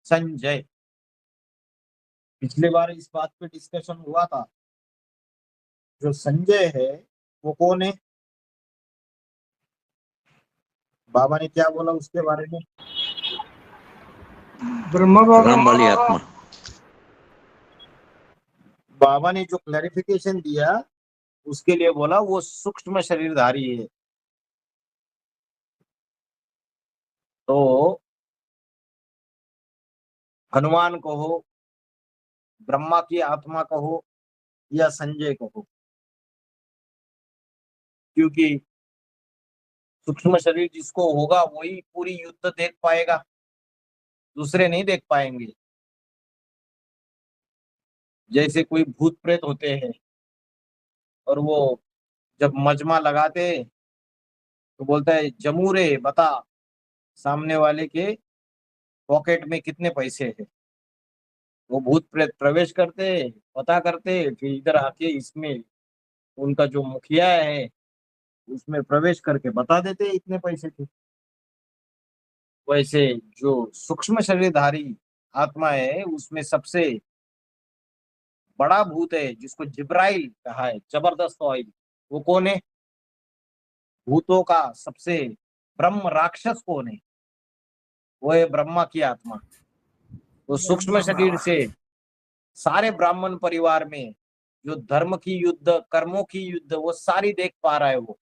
संजय। पिछली बार इस बात पे डिस्कशन हुआ था, जो संजय है वो कौन है, बाबा ने क्या बोला उसके बारे में। ब्रह्मा राम बाबा वाली आत्मा। बाबा ने जो क्लैरिफिकेशन दिया उसके लिए बोला वो सूक्ष्म शरीरधारी है। तो हनुमान कहो, ब्रह्मा की आत्मा कहो या संजय कहो, क्योंकि सूक्ष्म शरीर जिसको होगा वही पूरी युद्ध देख पाएगा, दूसरे नहीं देख पाएंगे। जैसे कोई भूत प्रेत होते हैं और वो जब मजमा लगाते तो बोलता है जमूरे बता सामने वाले के पॉकेट में कितने पैसे हैं। वो भूत प्रेत प्रवेश करते, पता करते, फिर इधर आके इसमें उनका जो मुखिया है उसमें प्रवेश करके बता देते इतने पैसे थे। वैसे जो सूक्ष्म शरीरधारी आत्मा है उसमें सबसे बड़ा भूत है जिसको जिब्राइल कहा है, जबरदस्त ऑइल, वो कौन है, भूतों का सबसे ब्रह्म राक्षस कौन है, वो है ब्रह्मा की आत्मा। तो सूक्ष्म शरीर से सारे ब्राह्मण परिवार में जो धर्म की युद्ध, कर्मों की युद्ध, वो सारी देख पा रहा है। वो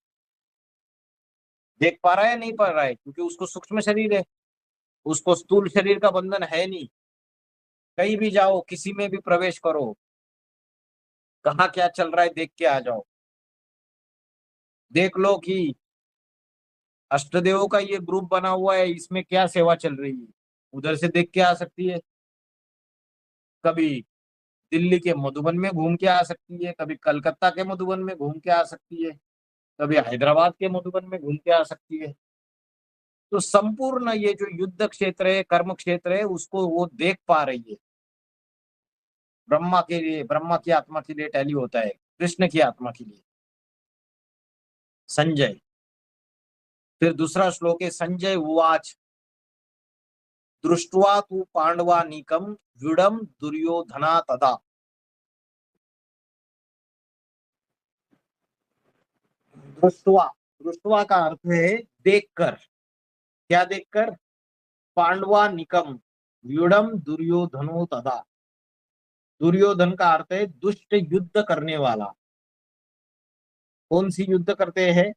देख पा रहा है, नहीं पा रहा है, क्योंकि उसको सूक्ष्म शरीर है, उसको स्थूल शरीर का बंधन है नहीं। कहीं भी जाओ, किसी में भी प्रवेश करो, कहाँ क्या चल रहा है देख के आ जाओ। देख लो कि अष्टदेवों का ये ग्रुप बना हुआ है, इसमें क्या सेवा चल रही है, उधर से देख के आ सकती है। कभी दिल्ली के मधुबन में घूम के आ सकती है, कभी कलकत्ता के मधुबन में घूम के आ सकती है, कभी हैदराबाद के मधुबन में घूम के आ सकती है। तो संपूर्ण ये जो युद्ध क्षेत्र है, कर्म क्षेत्र है, उसको वो देख पा रही है। ब्रह्मा के लिए, ब्रह्मा की आत्मा के लिए टैली होता है, कृष्ण की आत्मा के लिए संजय। फिर दूसरा श्लोक है संजय उवाच दृष्ट्वा तु पांडवानीकम व्युडम दुर्योधना तदा। दृष्ट्वा, दृष्ट्वा का अर्थ है देखकर। क्या देखकर? पांडवानीकम व्युडम दुर्योधनो तदा। दुर्योधन का अर्थ है दुष्ट युद्ध करने वाला। कौन सी युद्ध करते हैं?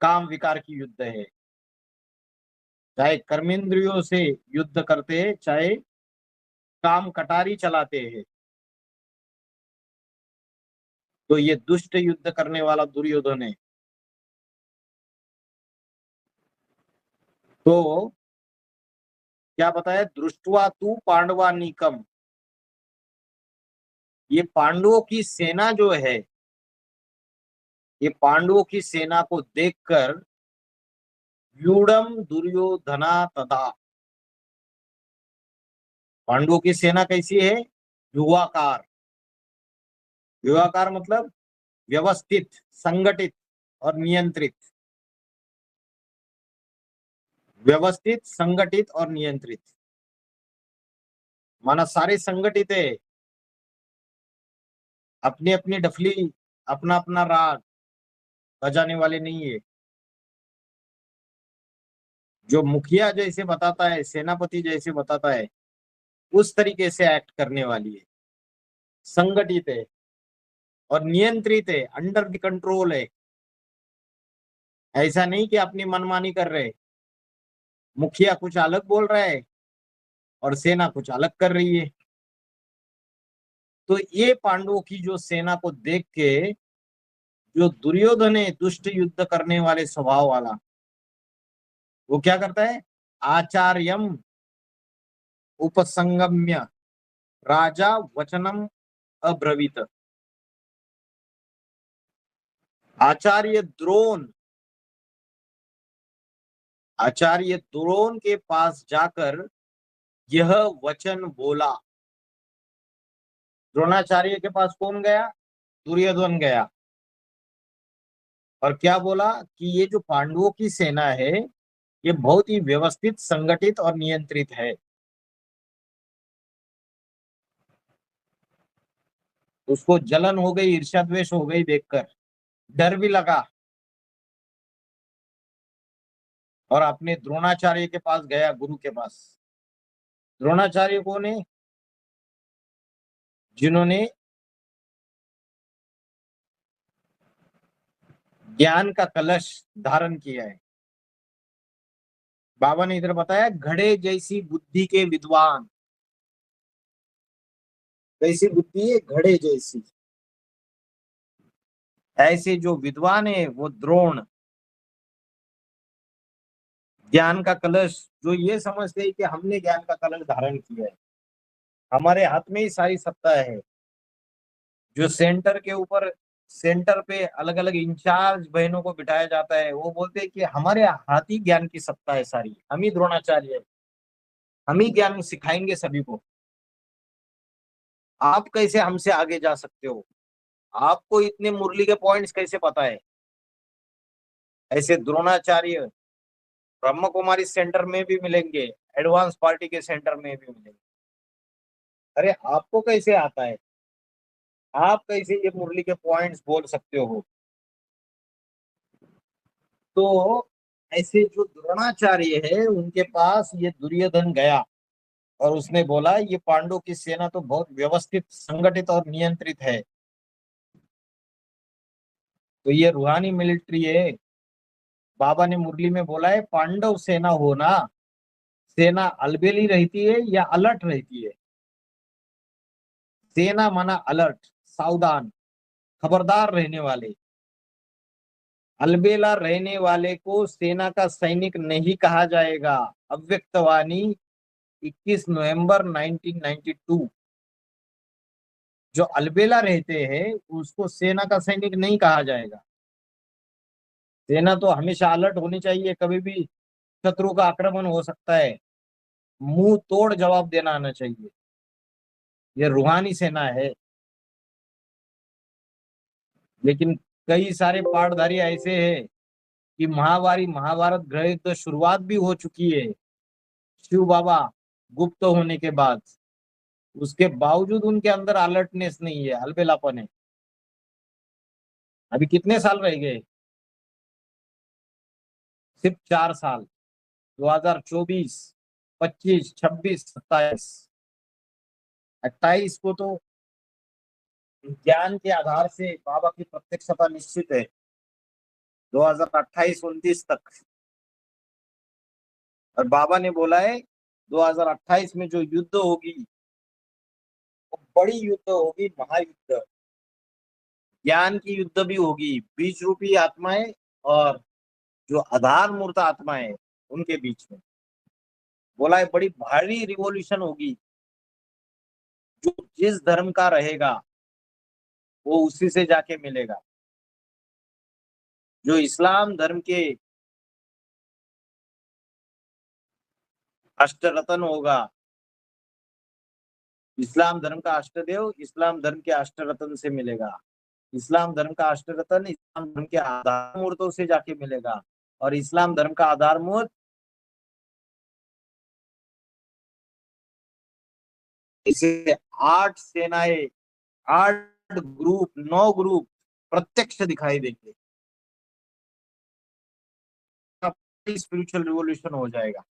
काम विकार की युद्ध है। चाहे कर्मेंद्रियों से युद्ध करते हैं, चाहे काम कटारी चलाते हैं, तो ये दुष्ट युद्ध करने वाला दुर्योधन है। तो क्या बताया? दृष्टवा तू पांडवानीकम, ये पांडवों की सेना जो है, ये पांडवों की सेना को देखकर व्यूढ़म दुर्योधना तथा। पांडवों की सेना कैसी है? युवाकार। युवाकार मतलब व्यवस्थित, संगठित और नियंत्रित। व्यवस्थित, संगठित और नियंत्रित माना सारे संगठित है, अपनी अपनी डफली, अपना अपना राग बजाने वाले नहीं है। जो मुखिया जैसे बताता है, सेनापति जैसे बताता है, उस तरीके से एक्ट करने वाली है। संगठित है और नियंत्रित है, अंडर द कंट्रोल है। ऐसा नहीं कि अपनी मनमानी कर रहे, मुखिया कुछ अलग बोल रहा है और सेना कुछ अलग कर रही है। तो ये पांडवों की जो सेना को देख के जो दुर्योधन है, दुष्ट युद्ध करने वाले स्वभाव वाला, वो क्या करता है? आचार्यम उपसंगम्य राजा वचनम अब्रवीत। आचार्य द्रोण, आचार्य द्रोण के पास जाकर यह वचन बोला। द्रोणाचार्य के पास कौन गया? दुर्योधन गया। और क्या बोला कि ये जो पांडवों की सेना है, ये बहुत ही व्यवस्थित, संगठित और नियंत्रित है। उसको जलन हो गई, ईर्ष्या द्वेष हो गई देखकर, डर भी लगा, और अपने द्रोणाचार्य के पास गया, गुरु के पास। द्रोणाचार्य कौन है? जिन्होंने ज्ञान का कलश धारण किया है। बाबा ने इधर बताया घड़े जैसी बुद्धि के विद्वान। कैसी बुद्धि है? घड़े जैसी। ऐसे जो विद्वान है वो द्रोण, ज्ञान का कलश, जो ये समझते हैं कि हमने ज्ञान का कलश धारण किया है, हमारे हाथ में ही सारी सत्ता है। जो सेंटर के ऊपर, सेंटर पे अलग अलग इंचार्ज बहनों को बिठाया जाता है, वो बोलते हैं कि हमारे हाथ ही ज्ञान की सत्ता है सारी, हम ही द्रोणाचार्य है, हम ही ज्ञान सिखाएंगे सभी को। आप कैसे हमसे आगे जा सकते हो? आपको इतने मुरली के पॉइंट्स कैसे पता है? ऐसे द्रोणाचार्य ब्रह्म कुमारी सेंटर में भी मिलेंगे, एडवांस पार्टी के सेंटर में भी मिलेंगे। अरे आपको कैसे आता है? आप कैसे ये मुरली के पॉइंट्स बोल सकते हो? तो ऐसे जो द्रोणाचार्य है, उनके पास ये दुर्योधन गया और उसने बोला ये पांडवों की सेना तो बहुत व्यवस्थित, संगठित और नियंत्रित है। तो ये रूहानी मिलिट्री है। बाबा ने मुरली में बोला है पांडव सेना हो ना, सेना अलबेली रहती है या अलर्ट रहती है? सेना माना अलर्ट, सावधान, खबरदार रहने वाले। अलबेला रहने वाले को सेना का सैनिक नहीं कहा जाएगा। अव्यक्तवाणी 21 नवंबर 1992। जो अलबेला रहते हैं उसको सेना का सैनिक नहीं कहा जाएगा। सेना तो हमेशा अलर्ट होनी चाहिए, कभी भी शत्रु का आक्रमण हो सकता है, मुंह तोड़ जवाब देना आना चाहिए। ये रूहानी सेना है। लेकिन कई सारे पाटधारी ऐसे हैं कि महाभारत गृह युद्ध शुरुआत भी हो चुकी है शिव बाबा गुप्त होने के बाद, उसके बावजूद उनके अंदर अलर्टनेस नहीं है, अलबेलापन है। अभी कितने साल रह गए? सिर्फ 4 साल। 2024, 25, 26, 27, 28 को तो ज्ञान के आधार से बाबा की प्रत्यक्षता निश्चित है। 2028-29 तक। और बाबा ने बोला है 2028 में जो युद्ध होगी वो बड़ी युद्ध होगी, महायुद्ध। ज्ञान की युद्ध भी होगी, बीज रूपी आत्माएं और जो आधार मूर्त आत्माएं उनके बीच में। बोला है बड़ी भारी रिवॉल्यूशन होगी। जो जिस धर्म का रहेगा वो उसी से जाके मिलेगा। जो इस्लाम धर्म के अष्टरत्न होगा, इस्लाम धर्म का अष्टदेव इस्लाम धर्म के अष्टरत्न से मिलेगा। इस्लाम धर्म का अष्टरत्न इस्लाम धर्म के आधार मूर्तों से जाके मिलेगा। और इस्लाम धर्म का आधार मूर्त इसे 8 सेनाएं, 8 ग्रुप, 9 ग्रुप प्रत्यक्ष दिखाई देंगे। स्पिरिचुअल रिवॉल्यूशन हो जाएगा।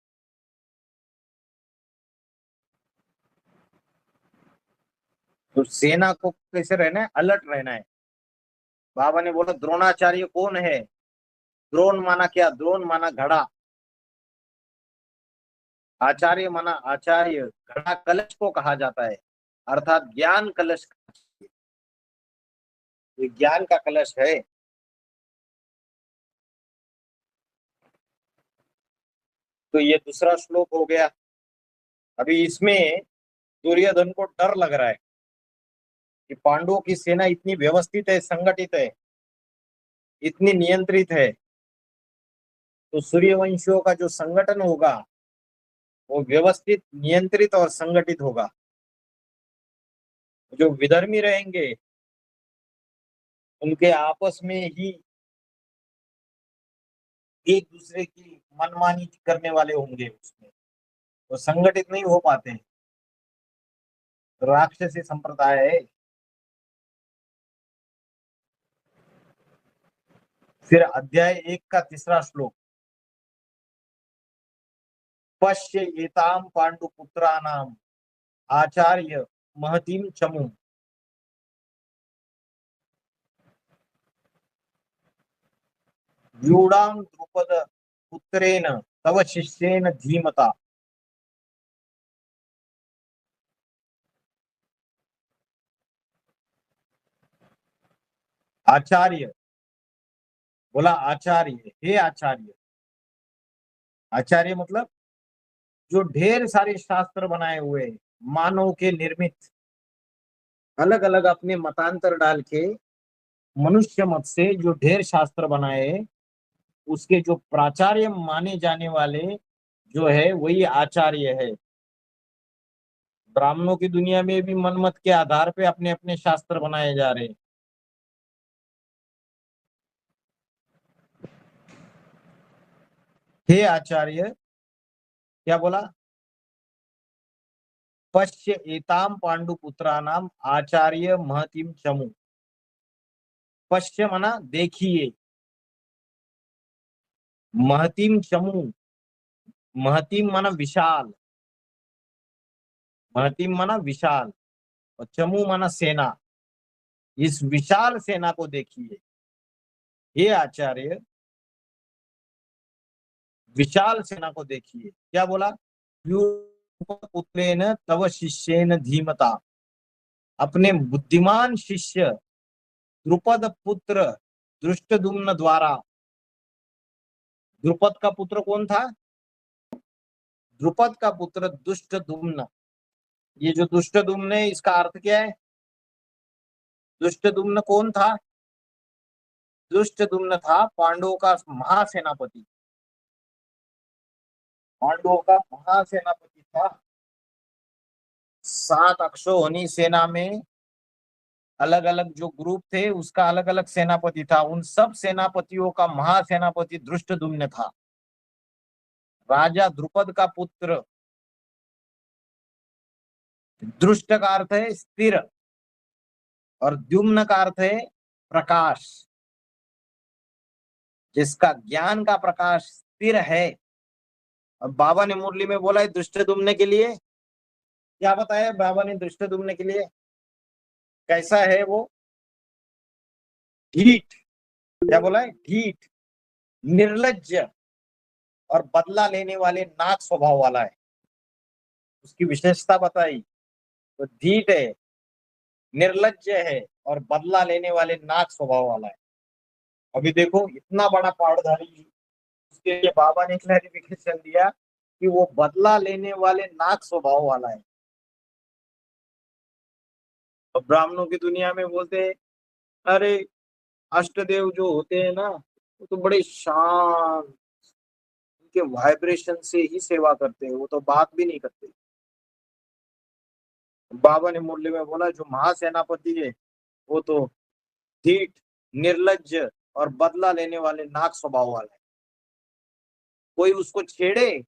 तो सेना को कैसे रहना है? अलर्ट रहना है। बाबा ने बोला द्रोणाचार्य कौन है? द्रोण माना क्या? द्रोण माना घड़ा, आचार्य माना आचार्य। घड़ा कलश को कहा जाता है, अर्थात ज्ञान कलश। ये ज्ञान का कलश है। तो ये दूसरा श्लोक हो गया। अभी इसमें दुर्योधन को डर लग रहा है कि पांडवों की सेना इतनी व्यवस्थित है, संगठित है, इतनी नियंत्रित है, तो सूर्यवंशियों का जो संगठन होगा वो व्यवस्थित, नियंत्रित और संगठित होगा। जो विधर्मी रहेंगे उनके आपस में ही एक दूसरे की मनमानी करने वाले होंगे, उसमें वो संगठित नहीं हो पाते हैं। राक्षसी संप्रदाय है। फिर अध्याय 1 का 3रा श्लोक, पश्य एताम पांडुपुत्राणाम आचार्य महतीम चमू। व्यूढ़ाम द्रुपद पुत्रेण तव शिष्येन धीमता। आचार्य बोला, आचार्य, हे आचार्य। आचार्य मतलब जो ढेर सारे शास्त्र बनाए हुए, मानव के निर्मित, अलग अलग अपने मतांतर डाल के मनुष्य मत से जो ढेर शास्त्र बनाए, उसके जो प्राचार्य माने जाने वाले जो है वही आचार्य है। ब्राह्मणों की दुनिया में भी मनमत के आधार पे अपने अपने शास्त्र बनाए जा रहे हैं। हे आचार्य, क्या बोला? पश्य एताम पांडुपुत्राणाम आचार्य महतीम चमू। पश्य मना देखिए, महतीम चमू, महतीम माना विशाल, महतीम माना विशाल और चमू माना सेना। इस विशाल सेना को देखिए। हे आचार्य, विशाल सेना को देखिए। क्या बोला? पुत्रेन तव शिष्येन धीमता। अपने बुद्धिमान शिष्य द्रुपद पुत्र धृष्टद्युम्न द्वारा द्रुपद का पुत्र कौन था? द्रुपद का पुत्र दुष्टदुम्न। ये जो दुष्टदुम्न है, इसका अर्थ क्या है? दुष्टदुम्न कौन था? दुष्टदुम्न था पांडवों का महासेनापति। पांडवों का महासेनापति था। 7 अक्षौहिणी सेना में अलग अलग जो ग्रुप थे, उसका अलग अलग सेनापति था। उन सब सेनापतियों का महासेनापति दुष्टदुम्न था। राजा द्रुपद का पुत्र। दृष्ट का अर्थ है स्थिर और द्युम्न का अर्थ है प्रकाश। जिसका ज्ञान का प्रकाश स्थिर है। अब बाबा ने मुरली में बोला है दृष्टदुम्न के लिए, क्या बताया बाबा ने दृष्टदुम्न के लिए? कैसा है वो? ढीठ। क्या बोला है? ढीठ, निर्लज्ज और बदला लेने वाले नाक स्वभाव वाला है। उसकी विशेषता बताई तो ढीठ है, निर्लज्ज है और बदला लेने वाले नाक स्वभाव वाला है। अभी देखो इतना बड़ा पावड़धारी, उसके लिए बाबा ने क्लैरिफिकेशन दिया कि वो बदला लेने वाले नाक स्वभाव वाला है। तो ब्राह्मणों की दुनिया में बोलते हैं, अरे अष्टदेव जो होते हैं ना, वो तो बड़े शांत, उनके वाइब्रेशन से ही सेवा करते हैं, वो तो बात भी नहीं करते। बाबा ने मुरली में बोला जो महासेनापति है वो तो ढीठ, निर्लज्ज और बदला लेने वाले नाक स्वभाव वाला है। कोई उसको छेड़े,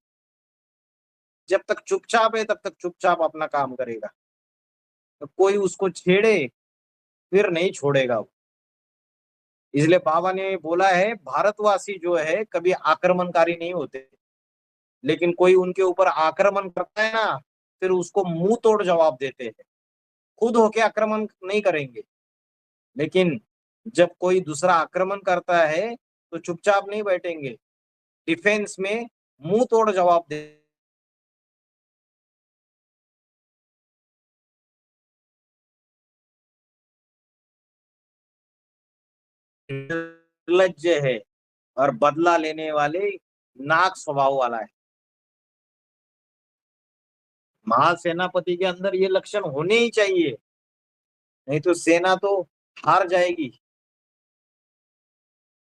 जब तक चुपचाप है तब तक चुपचाप अपना काम करेगा, तो कोई उसको छेड़े फिर नहीं छोड़ेगा वो। इसलिए बाबा ने बोला है भारतवासी जो है कभी आक्रमणकारी नहीं होते, लेकिन कोई उनके ऊपर आक्रमण करता है ना, फिर उसको मुंह तोड़ जवाब देते हैं। खुद होके आक्रमण नहीं करेंगे, लेकिन जब कोई दूसरा आक्रमण करता है तो चुपचाप नहीं बैठेंगे, डिफेंस में मुंह तोड़ जवाब दे। निर्लज्ज है और बदला लेने वाले नाक स्वभाव वाला है। महासेनापति के अंदर ये लक्षण होने ही चाहिए, नहीं तो सेना तो हार जाएगी।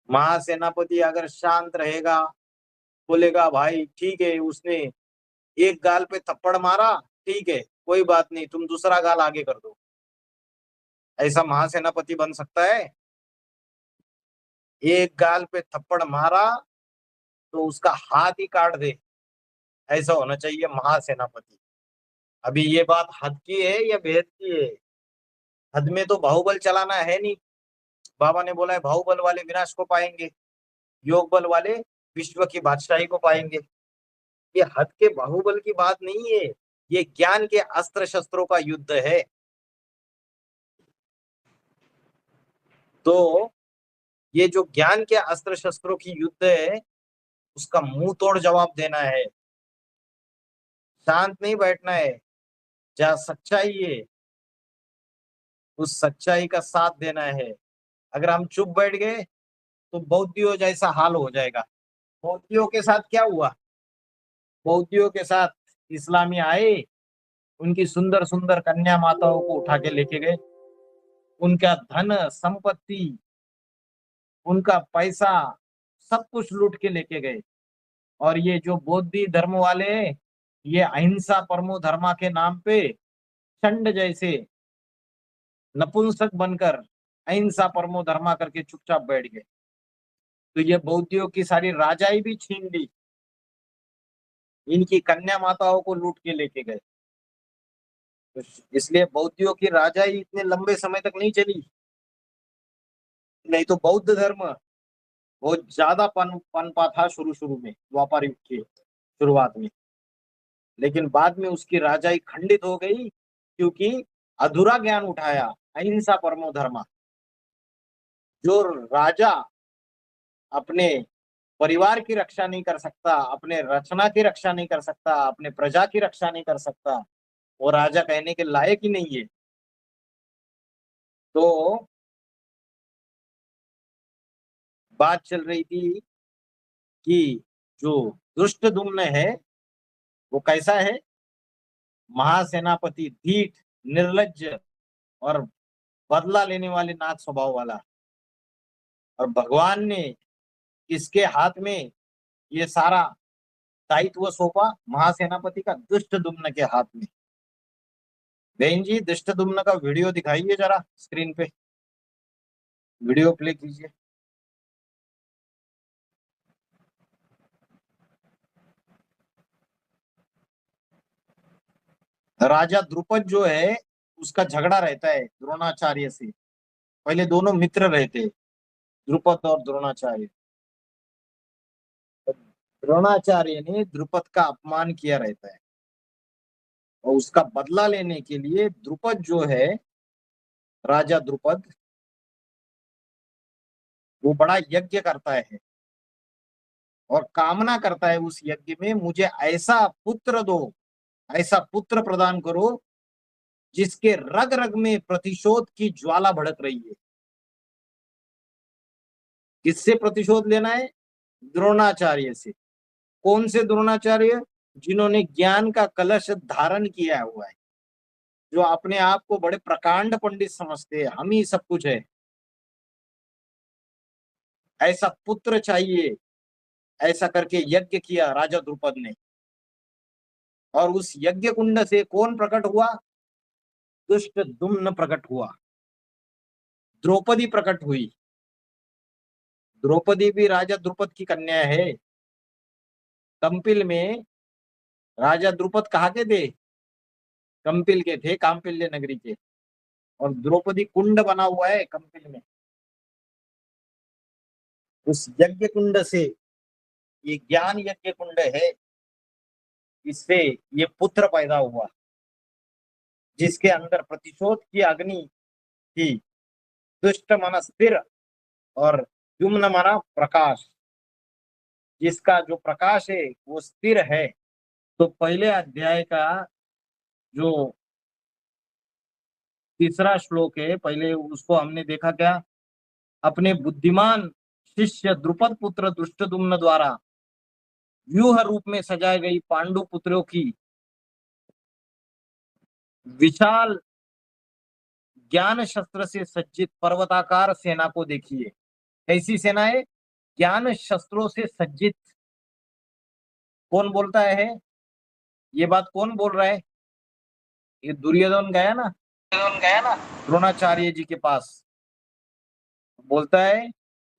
महासेनापति अगर शांत रहेगा, बोलेगा भाई ठीक है, उसने एक गाल पे थप्पड़ मारा, ठीक है कोई बात नहीं, तुम दूसरा गाल आगे कर दो, ऐसा महासेनापति बन सकता है? एक गाल पे थप्पड़ मारा तो उसका हाथ ही काट दे, ऐसा होना चाहिए महासेनापति। अभी ये बात हद की है या बेहद की है? हद में तो बाहुबल चलाना है नहीं। बाबा ने बोला है बाहुबल वाले विनाश को पाएंगे, योग बल वाले विश्व की बादशाही को पाएंगे। ये हद के बाहुबल की बात नहीं है, ये ज्ञान के अस्त्र शस्त्रों का युद्ध है। तो ये जो ज्ञान के अस्त्र शस्त्रों की युद्ध है, उसका मुंह तोड़ जवाब देना है, शांत नहीं बैठना है। जहाँ सच्चाई है उस सच्चाई का साथ देना है। अगर हम चुप बैठ गए तो बौद्धियों जैसा हाल हो जाएगा। बौद्धियों के साथ क्या हुआ? बौद्धियों के साथ इस्लामी आए, उनकी सुंदर सुंदर कन्या माताओं को उठा के लेके गए, उनका धन संपत्ति, उनका पैसा, सब कुछ लूट के लेके गए। और ये जो बौद्धि धर्म वाले हैं, ये अहिंसा परमो धर्मा के नाम पे चंड जैसे नपुंसक बनकर अहिंसा परमो धर्मा करके चुपचाप बैठ गए। तो ये बौद्धियों की सारी राजाई भी छीन ली, इनकी कन्या माताओं को लूट के लेके गए। तो इसलिए बौद्धियों की राजाई इतने लंबे समय तक नहीं चली। नहीं तो बौद्ध धर्म बहुत ज्यादा पनपा था शुरू शुरू में, द्वापर युग के शुरुआत में, लेकिन बाद में उसकी राजाई खंडित हो गई, क्योंकि अधूरा ज्ञान उठाया, अहिंसा परमो धर्मा। जो राजा अपने परिवार की रक्षा नहीं कर सकता, अपने रचना की रक्षा नहीं कर सकता, अपने प्रजा की रक्षा नहीं कर सकता, वो राजा कहने के लायक ही नहीं है। तो बात चल रही थी कि जो दुष्टदुम्न है वो कैसा है, महासेनापति, धीठ, निर्लज्ज और बदला लेने वाले नाग स्वभाव वाला। और भगवान ने किसके हाथ में ये सारा दायित्व सौंपा, महासेनापति का दुष्टदुम्न के हाथ में। बहन जी दुष्टदुम्न का वीडियो दिखाइए जरा स्क्रीन पे, वीडियो प्ले कीजिए। राजा द्रुपद जो है उसका झगड़ा रहता है द्रोणाचार्य से। पहले दोनों मित्र रहते, द्रुपद और द्रोणाचार्य। द्रोणाचार्य ने द्रुपद का अपमान किया रहता है और उसका बदला लेने के लिए द्रुपद जो है, राजा द्रुपद, वो बड़ा यज्ञ करता है और कामना करता है उस यज्ञ में, मुझे ऐसा पुत्र दो, ऐसा पुत्र प्रदान करो जिसके रग रग में प्रतिशोध की ज्वाला भड़क रही है। किससे प्रतिशोध लेना है? द्रोणाचार्य से। कौन से द्रोणाचार्य? जिन्होंने ज्ञान का कलश धारण किया हुआ है, जो अपने आप को बड़े प्रकांड पंडित समझते हैं, हम ही सब कुछ है। ऐसा पुत्र चाहिए, ऐसा करके यज्ञ किया राजा द्रुपद ने। और उस यज्ञ कुंड से कौन प्रकट हुआ? दुष्टदुम्न प्रकट हुआ, द्रौपदी प्रकट हुई। द्रौपदी भी राजा द्रुपद की कन्या है। कंपिल में राजा द्रुपद कहाँ के थे? कंपिल के थे, काम्पिल्य नगरी के। और द्रौपदी कुंड बना हुआ है कंपिल में। उस यज्ञ कुंड से, ये ज्ञान यज्ञ कुंड है, इससे ये पुत्र पैदा हुआ जिसके अंदर प्रतिशोध की अग्नि थी। दुष्ट माना स्थिर और द्युम्न माना प्रकाश, जिसका जो प्रकाश है वो स्थिर है। तो पहले अध्याय का जो तीसरा श्लोक है, पहले उसको हमने देखा क्या? अपने बुद्धिमान शिष्य द्रुपद पुत्र दुष्टदुम्न द्वारा व्यूह रूप में सजाई गई पांडु पुत्रों की विशाल ज्ञान शस्त्र से सज्जित पर्वताकार सेना को देखिए। कैसी सेना है? ज्ञान शस्त्रों से सज्जित। कौन बोलता है ये बात? कौन बोल रहा है? ये दुर्योधन गया ना द्रोणाचार्य जी के पास, बोलता है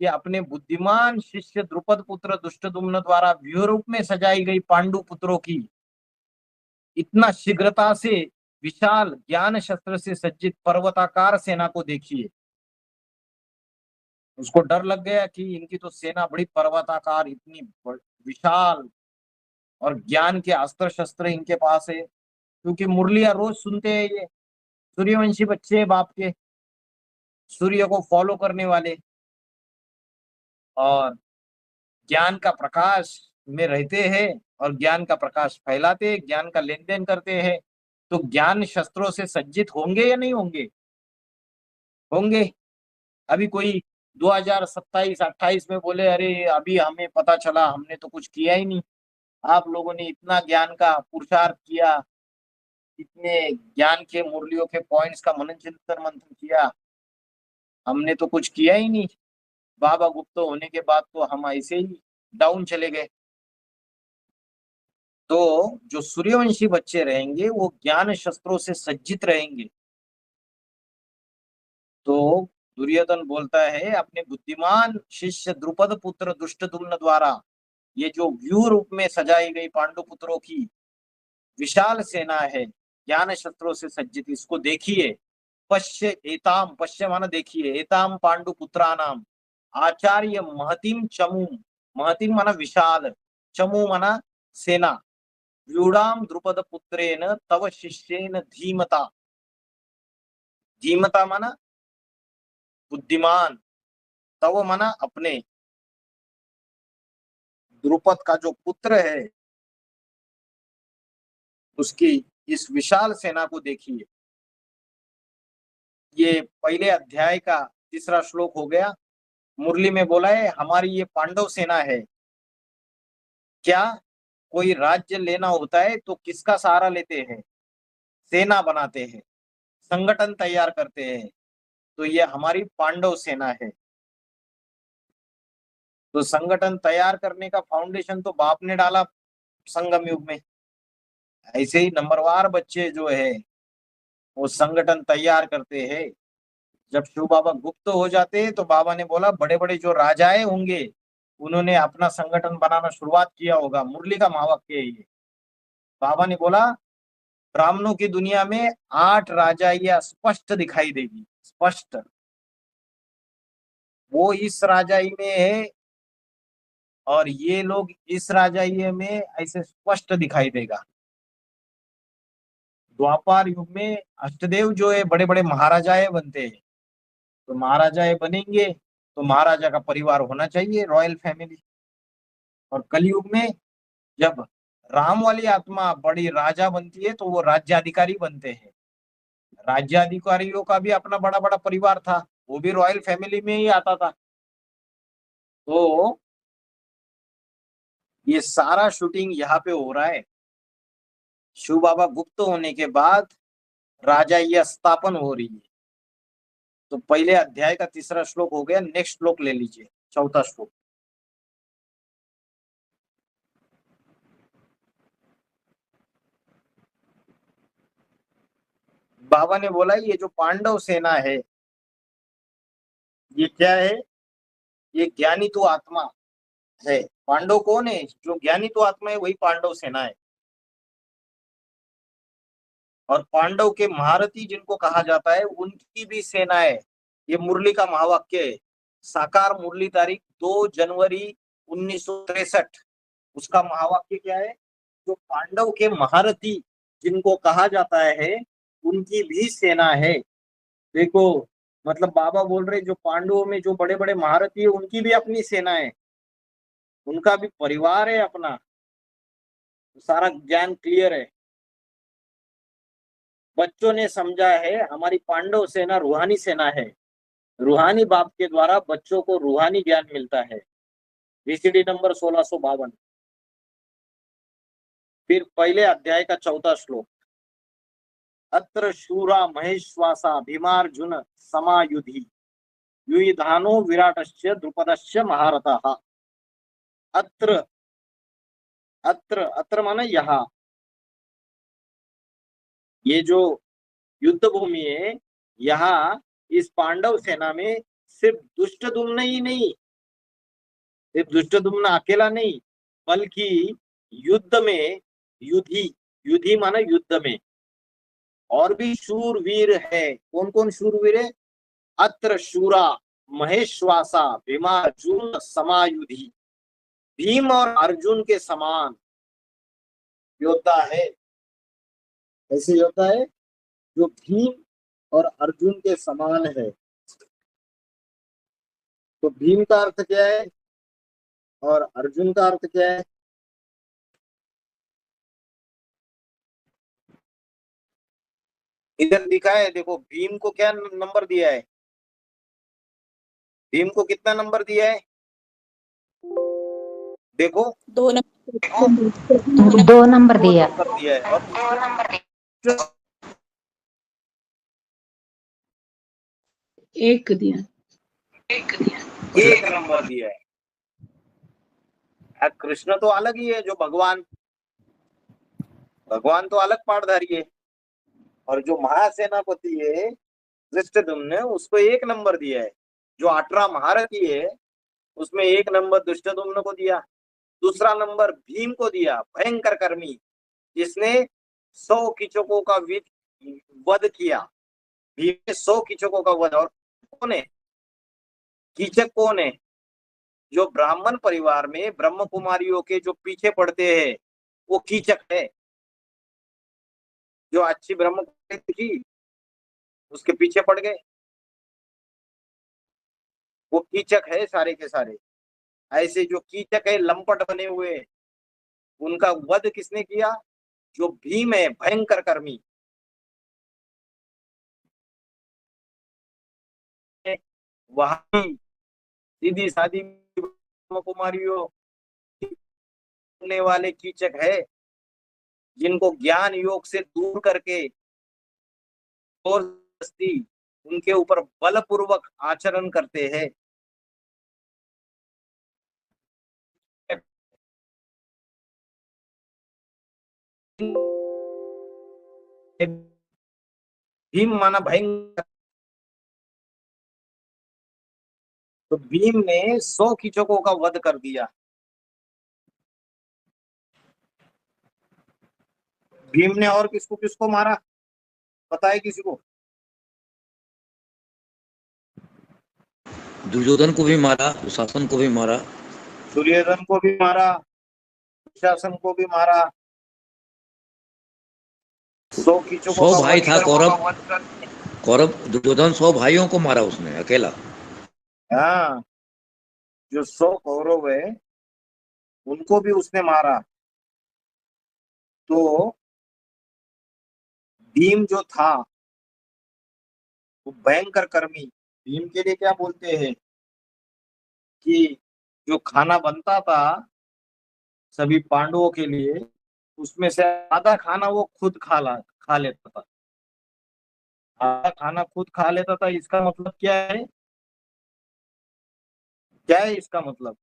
कि अपने बुद्धिमान शिष्य द्रुपद पुत्र दुष्टदुम्न द्वारा व्यूह रूप में सजाई गई पांडु पुत्रों की इतना शीघ्रता से विशाल ज्ञान शस्त्र से सज्जित पर्वताकार सेना को देखिए। उसको डर लग गया कि इनकी तो सेना बड़ी पर्वताकार, इतनी विशाल, और ज्ञान के अस्त्र शस्त्र इनके पास है। क्योंकि मुरलिया रोज सुनते हैं, ये सूर्यवंशी बच्चे बाप के, सूर्य को फॉलो करने वाले, और ज्ञान का प्रकाश में रहते हैं और ज्ञान का प्रकाश फैलाते, ज्ञान का लेन देन करते हैं। तो ज्ञान शस्त्रों से सज्जित होंगे या नहीं होंगे? होंगे। अभी कोई 2027-28 में बोले अरे अभी हमें पता चला, हमने तो कुछ किया ही नहीं, आप लोगों ने इतना ज्ञान का पुरुषार्थ किया, इतने ज्ञान के मुरलियों के पॉइंट्स का मनन चिंतन मंथन किया, हमने तो कुछ किया ही नहीं। बाबा गुप्त होने के बाद तो हम ऐसे ही डाउन चले गए। तो जो सूर्यवंशी बच्चे रहेंगे वो ज्ञान शस्त्रों से सज्जित रहेंगे। तो दुर्योधन बोलता है अपने बुद्धिमान शिष्य द्रुपद पुत्र दुष्टदुम्न द्वारा ये जो व्यूह रूप में सजाई गई पांडु पुत्रों की विशाल सेना है, ज्ञान शस्त्रों से सज्जित, इसको देखिए। पश्य एताम, पश्य माना देखिए, एताम पांडु पुत्रानाम आचार्य महतिम चमू, महतिम माना विशाल, चमू माना सेना, व्यूढ़ाम द्रुपद पुत्रेन तव शिष्येन धीमता, धीमता माना बुद्धिमान, तव माना अपने, द्रुपद का जो पुत्र है उसकी इस विशाल सेना को देखिए। ये पहले अध्याय का तीसरा श्लोक हो गया। मुरली में बोला है हमारी ये पांडव सेना है, क्या कोई राज्य लेना होता है तो किसका सहारा लेते हैं? सेना बनाते हैं, संगठन तैयार करते हैं। तो ये हमारी पांडव सेना है। तो संगठन तैयार करने का फाउंडेशन तो बाप ने डाला संगम युग में। ऐसे ही नंबरवार बच्चे जो है वो संगठन तैयार करते हैं। जब शिव बाबा गुप्त हो जाते हैं तो बाबा ने बोला बड़े बड़े जो राजाएं होंगे उन्होंने अपना संगठन बनाना शुरुआत किया होगा। मुरली का महावाक्य है ये। बाबा ने बोला ब्राह्मणों की दुनिया में 8 राजाइयां स्पष्ट दिखाई देगी, स्पष्ट। वो इस राजाई में है और ये लोग इस राजाई में ऐसे स्पष्ट दिखाई देगा। द्वापर युग में अष्टदेव जो है बड़े बड़े महाराजाएं बनते हैं। तो महाराजाएं बनेंगे तो महाराजा का परिवार होना चाहिए, रॉयल फैमिली। और कलयुग में जब राम वाली आत्मा बड़ी राजा बनती है तो वो राज्याधिकारी बनते हैं। राज्याधिकारियों का भी अपना बड़ा बड़ा परिवार था, वो भी रॉयल फैमिली में ही आता था। तो ये सारा शूटिंग यहाँ पे हो रहा है। शिव बाबा गुप्त होने के बाद राजा ये स्थापन हो रही है। तो पहले अध्याय का 3रा श्लोक हो गया। नेक्स्ट श्लोक ले लीजिए, 4था श्लोक। बाबा ने बोला ये जो पांडव सेना है ये क्या है? ये ज्ञानी तो आत्मा है। पांडव कौन है? जो ज्ञानी तो आत्मा है वही पांडव सेना है। और पांडव के महारथी जिनको कहा जाता है उनकी भी सेना है। ये मुरली का महावाक्य है। साकार मुरली तारीख 2 जनवरी 1963। उसका महावाक्य क्या है? जो पांडव के महारथी जिनको कहा जाता है उनकी भी सेना है। देखो, मतलब बाबा बोल रहे जो पांडवों में जो बड़े बड़े महारथी है उनकी भी अपनी सेना है, उनका भी परिवार है अपना। तो सारा ज्ञान क्लियर है। बच्चों ने समझा है हमारी पांडव सेना रूहानी सेना है। रूहानी बाप के द्वारा बच्चों को रूहानी ज्ञान मिलता है। VCD number 1652। फिर पहले अध्याय का 4था श्लोक। अत्र शूरा महेश्वासा भीमार्जुन समायुधि युधानो विराटस्य द्रुपदस्य महारथः। अत्र अत्र अत्र माने यहाँ, ये जो युद्ध भूमि है यहाँ इस पांडव सेना में सिर्फ दुष्टदुम्न ही नहीं, सिर्फ दुष्टदुम्न अकेला नहीं, बल्कि युद्ध में युधि, युधि माना युद्ध में और भी शूरवीर है। कौन कौन शूरवीर है? अत्र शूरा महेश्वासा भीमार्जुन समायुधि। भीम और अर्जुन के समान योद्धा है। ऐसे योद्धा है जो भीम और अर्जुन के समान है। तो भीम का अर्थ क्या है और अर्जुन का अर्थ क्या है? इधर लिखा है, देखो भीम को क्या नंबर दिया है? भीम को कितना नंबर दिया है? देखो 2 2 नंबर दिया। नंबर दिया है। और एक दिया। एक नंबर दिया है। कृष्ण तो अलग ही है, जो भगवान तो अलग पाठधारी है। और जो महासेनापति है धृष्टद्युम्न ने उसको 1 नंबर दिया है। जो 18 महारथी है उसमें 1 नंबर धृष्टद्युम्न को दिया। दूसरा नंबर भीम को दिया, भयंकर कर्मी, जिसने 100 कीचकों का वध किया। भीम ने 100 कीचकों का वध। और कौन है कीचक? कौन है? जो ब्राह्मण परिवार में ब्रह्म कुमारियों के जो पीछे पड़ते हैं वो कीचक है। जो अच्छी ब्रह्म कुमारी थी उसके पीछे पड़ गए, वो कीचक है सारे के सारे। ऐसे जो कीचक है लंपट बने हुए, उनका वध किसने किया? जो भीम है, भयंकर कर्मी। वहां सीधी सादी ब्रह्म कुमारियों होने वाले कीचक है, जिनको ज्ञान योग से दूर करके जबरदस्ती उनके ऊपर बलपूर्वक आचरण करते हैं। भीम माना भयंकर। तो भीम ने 100 कीचकों का वध कर दिया। भीम ने और किसको किसको मारा, पता है किसी को? दुर्योधन को भी मारा, दुशासन को भी मारा, दुर्योधन को भी मारा, दुशासन को भी मारा। 100 कीचकों 100 का भाई वध था कर- कौरव दुर्योधन 100 भाइयों को मारा उसने अकेला। हाँ, जो 100 कौरव है उनको भी उसने मारा। तो भीम जो था वो भयंकर कर्मी। भीम के लिए क्या बोलते हैं कि जो खाना बनता था सभी पांडवों के लिए, उसमें से आधा खाना वो खुद खा लेता था। आधा खाना खुद खा लेता था। इसका मतलब क्या है? क्या है इसका मतलब?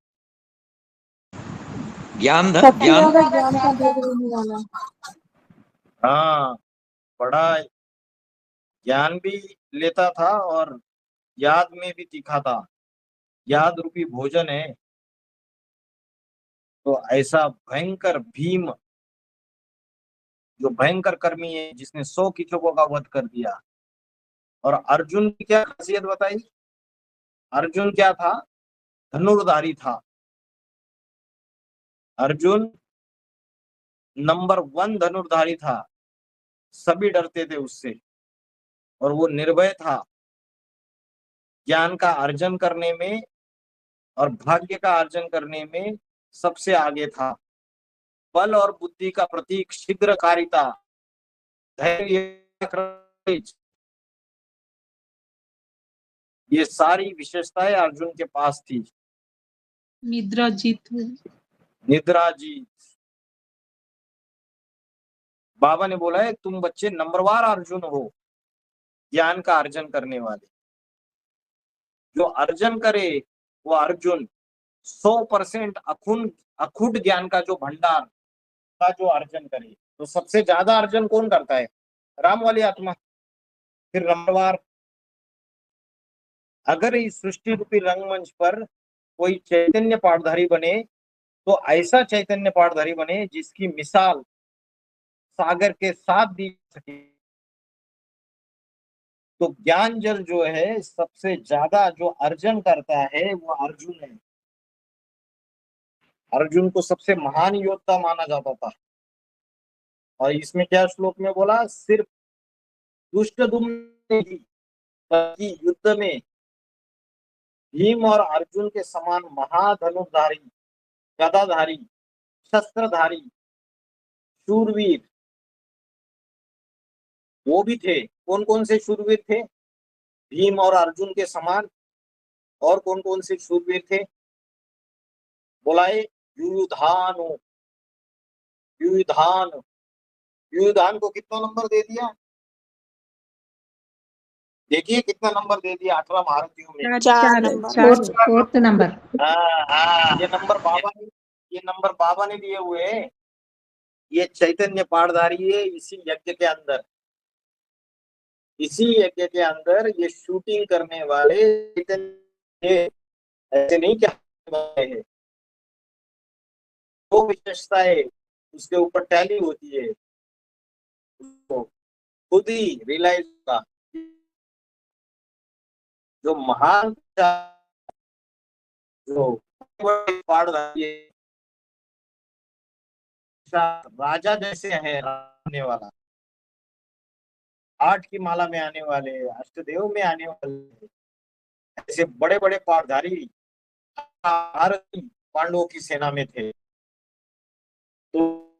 ज्ञान सबसे ज्ञान ज्यादा ज्ञान का भेद देने वाला। हाँ, बड़ा ज्ञान भी लेता था और याद में भी तीखा था। याद रूपी भोजन है। तो ऐसा भयंकर भीम जो भयंकर कर्मी है, जिसने 100 कीचकों का वध कर दिया। और अर्जुन की क्या खासियत बताई? अर्जुन क्या था? धनुर्धारी था। अर्जुन नंबर 1 धनुर्धारी था। सभी डरते थे उससे। और वो निर्भय था। ज्ञान का अर्जन करने में और भाग्य का अर्जन करने में सबसे आगे था। बल और बुद्धि का प्रतीक शीघ्रकारिता, धैर्य, courage, ये सारी विशेषताएं अर्जुन के पास थी। निद्रा जीत है। निद्रा जीत। बाबा ने बोला है तुम बच्चे नंबरवार अर्जुन हो, ज्ञान का अर्जन करने वाले। जो अर्जन करे वो अर्जुन 100% अखुट ज्ञान का जो भंडार का जो अर्जन करे। तो सबसे ज्यादा अर्जन कौन करता है? राम वाली आत्मा। फिर नंबरवार। अगर इस सृष्टि रूपी रंगमंच पर कोई चैतन्य पाठधारी बने तो ऐसा चैतन्य पाठधारी बने जिसकी मिसाल सागर के साथ दी जा सके। तो ज्ञान जल जो है सबसे ज्यादा जो अर्जन करता है वो अर्जुन है। अर्जुन को सबसे महान योद्धा माना जाता था। और इसमें क्या श्लोक में बोला? सिर्फ दुष्ट नहीं, बल्कि युद्ध में भीम और अर्जुन के समान महाधनुर्धारी, गदाधारी, शस्त्रधारी, शूरवीर वो भी थे। कौन कौन से शूरवीर थे भीम और अर्जुन के समान? और कौन कौन से शूरवीर थे? बोलाए युयुधान। युयुधान युयुधान को कितना नंबर दे दिया? देखिए कितना नंबर दे दिया 18 महारथियों में। 4th number. ये नंबर बाबा ने दिए हुए हैं। ये चैतन्य पाठधारी है। इसी यज्ञ के अंदर ये शूटिंग करने वाले चैतन्य, ऐसे नहीं क्या है। वो विशेषताएं उसके ऊपर टैली होती है, उसको खुद ही रियलाइज होगा। जो महान जो पाठधारी है, राजा जैसे है आने वाला, 8 की माला में आने वाले, अष्टदेव में आने वाले, ऐसे बड़े बड़े पाठधारी पांडवों की सेना में थे। तो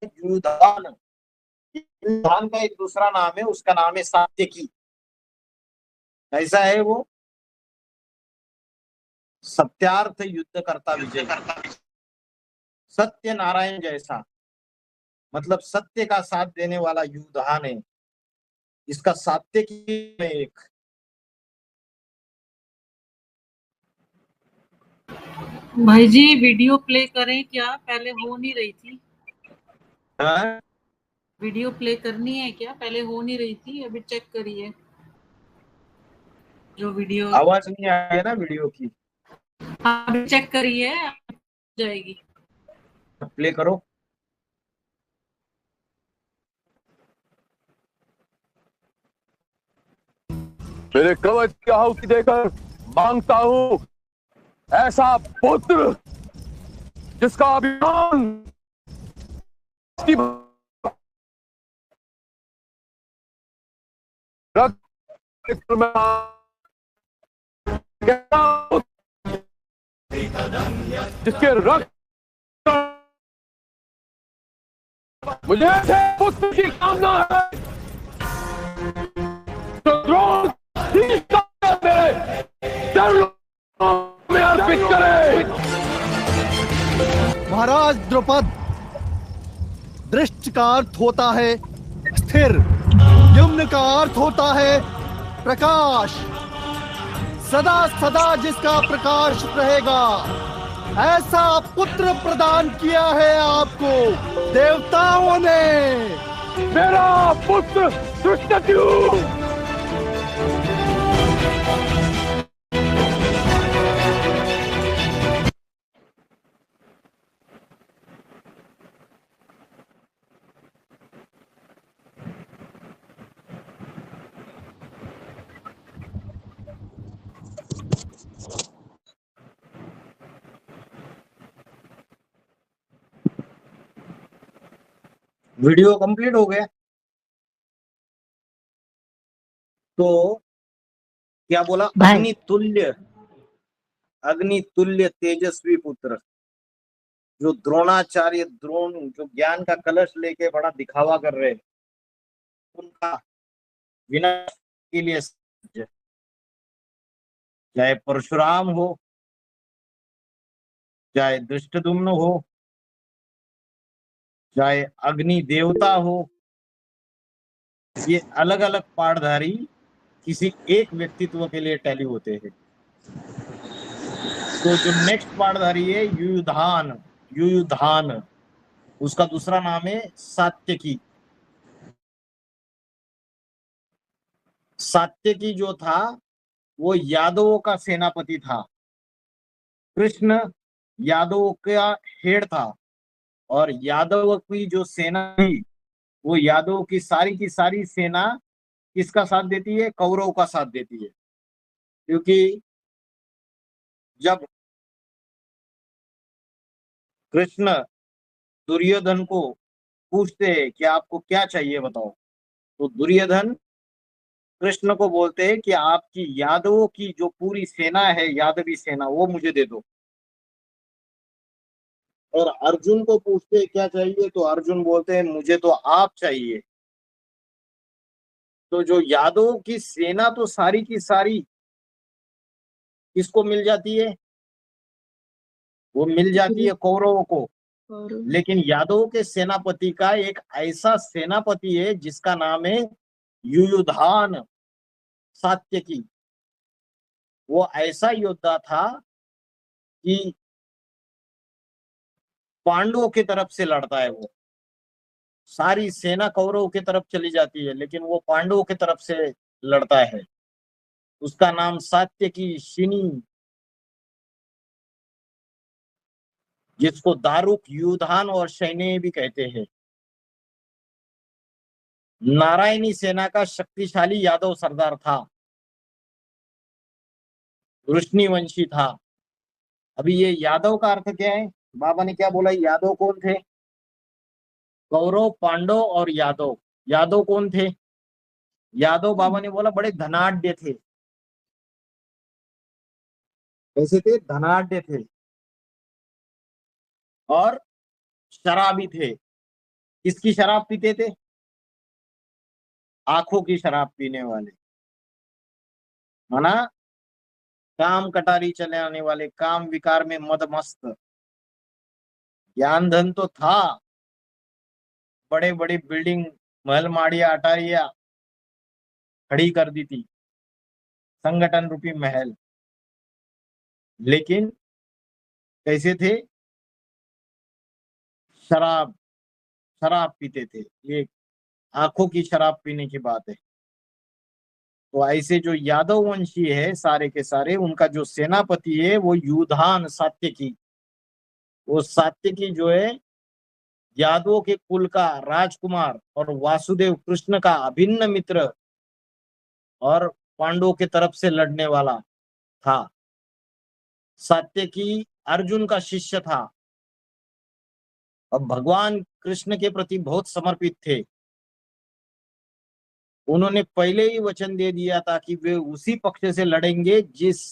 युयुधान का एक दूसरा नाम है, उसका नाम है सात्यकी। ऐसा है वो सत्यार्थ युद्ध करता विजय। सत्य नारायण जैसा, मतलब सत्य का साथ देने वाला युधान है। इसका सात्य की एक भाई जी वीडियो प्ले करें क्या? पहले हो नहीं रही थी। हाँ? वीडियो प्ले करनी है क्या? पहले हो नहीं रही थी, अभी चेक करिए जो वीडियो। आवाज नहीं आ रही है ना वीडियो की? हाँ अभी चेक करिए, जाएगी। प्ले करो। मेरे कवच की आहुति देकर मांगता हूं ऐसा पुत्र जिसका अभिमान की रक्त में जिसके रक्त मुझे ऐसे पुत्र की कामना है तो द्रोण मेरे चरणों में अर्पित करे। महाराज द्रुपद, दृष्ट का अर्थ होता है स्थिर, यम्न का अर्थ होता है प्रकाश। सदा सदा जिसका प्रकाश रहेगा, ऐसा पुत्र प्रदान किया है आपको देवताओं ने। मेरा पुत्र धृष्टद्युम्न वीडियो कंप्लीट हो गया। तो क्या बोला? भाई। अग्नि तुल्य तेजस्वी पुत्र, जो द्रोणाचार्य द्रोण जो ज्ञान का कलश लेके बड़ा दिखावा कर रहे, उनका विनाश के लिए सज्ज। चाहे परशुराम हो, चाहे धृष्टद्युम्न हो, चाहे अग्नि देवता हो, ये अलग अलग पाठधारी किसी एक व्यक्तित्व के लिए टैली होते हैं। तो जो नेक्स्ट पाठधारी है युयुधान, उसका दूसरा नाम है सात्यकी। सात्यकी जो था वो यादवों का सेनापति था। कृष्ण यादवों का हेड था, और यादव की जो सेना थी वो यादव की सारी सेना किसका साथ देती है? कौरव का साथ देती है। क्योंकि जब कृष्ण दुर्योधन को पूछते हैं कि आपको क्या चाहिए बताओ, तो दुर्योधन कृष्ण को बोलते हैं कि आपकी यादवों की जो पूरी सेना है, यादवी सेना, वो मुझे दे दो। और अर्जुन को पूछते हैं क्या चाहिए, तो अर्जुन बोलते हैं मुझे तो आप चाहिए। तो जो यादवों की सेना तो सारी की सारी किसको मिल जाती है? वो मिल जाती है कौरवों को। लेकिन यादवों के सेनापति का एक ऐसा सेनापति है जिसका नाम है युयुधान सात्यकी। वो ऐसा योद्धा था कि पांडवों की तरफ से लड़ता है। वो सारी सेना कौरवों की तरफ चली जाती है, लेकिन वो पांडवों की तरफ से लड़ता है। उसका नाम सात्यकी शिनी, जिसको दारुक युधान और सैन्य भी कहते हैं। नारायणी सेना का शक्तिशाली यादव सरदार था, वृष्णिवंशी था। अभी ये यादव का अर्थ क्या है? बाबा ने क्या बोला? यादव कौन थे? कौरव, पांडव और यादव। यादव कौन थे? यादव बाबा ने बोला बड़े धनाढ्य थे। कैसे थे? धनाढ्य थे और शराबी थे। किसकी शराब पीते थे? आंखों की शराब पीने वाले, है ना? काम कटारी चले आने वाले, काम विकार में मदमस्त, ज्ञान धन तो था, बड़े बड़े बिल्डिंग, महल माड़िया अटारिया खड़ी कर दी थी, संगठन रूपी महल, लेकिन कैसे थे? शराब शराब पीते थे। ये आंखों की शराब पीने की बात है। तो ऐसे जो यादव वंशी है सारे के सारे, उनका जो सेनापति है वो युधान सात्यकी, वो सात्यकी जो है यादवों के कुल का राजकुमार और वासुदेव कृष्ण का अभिन्न मित्र और पांडवों के तरफ से लड़ने वाला था। सात्यकी अर्जुन का शिष्य था और भगवान कृष्ण के प्रति बहुत समर्पित थे। उन्होंने पहले ही वचन दे दिया था कि वे उसी पक्ष से लड़ेंगे जिस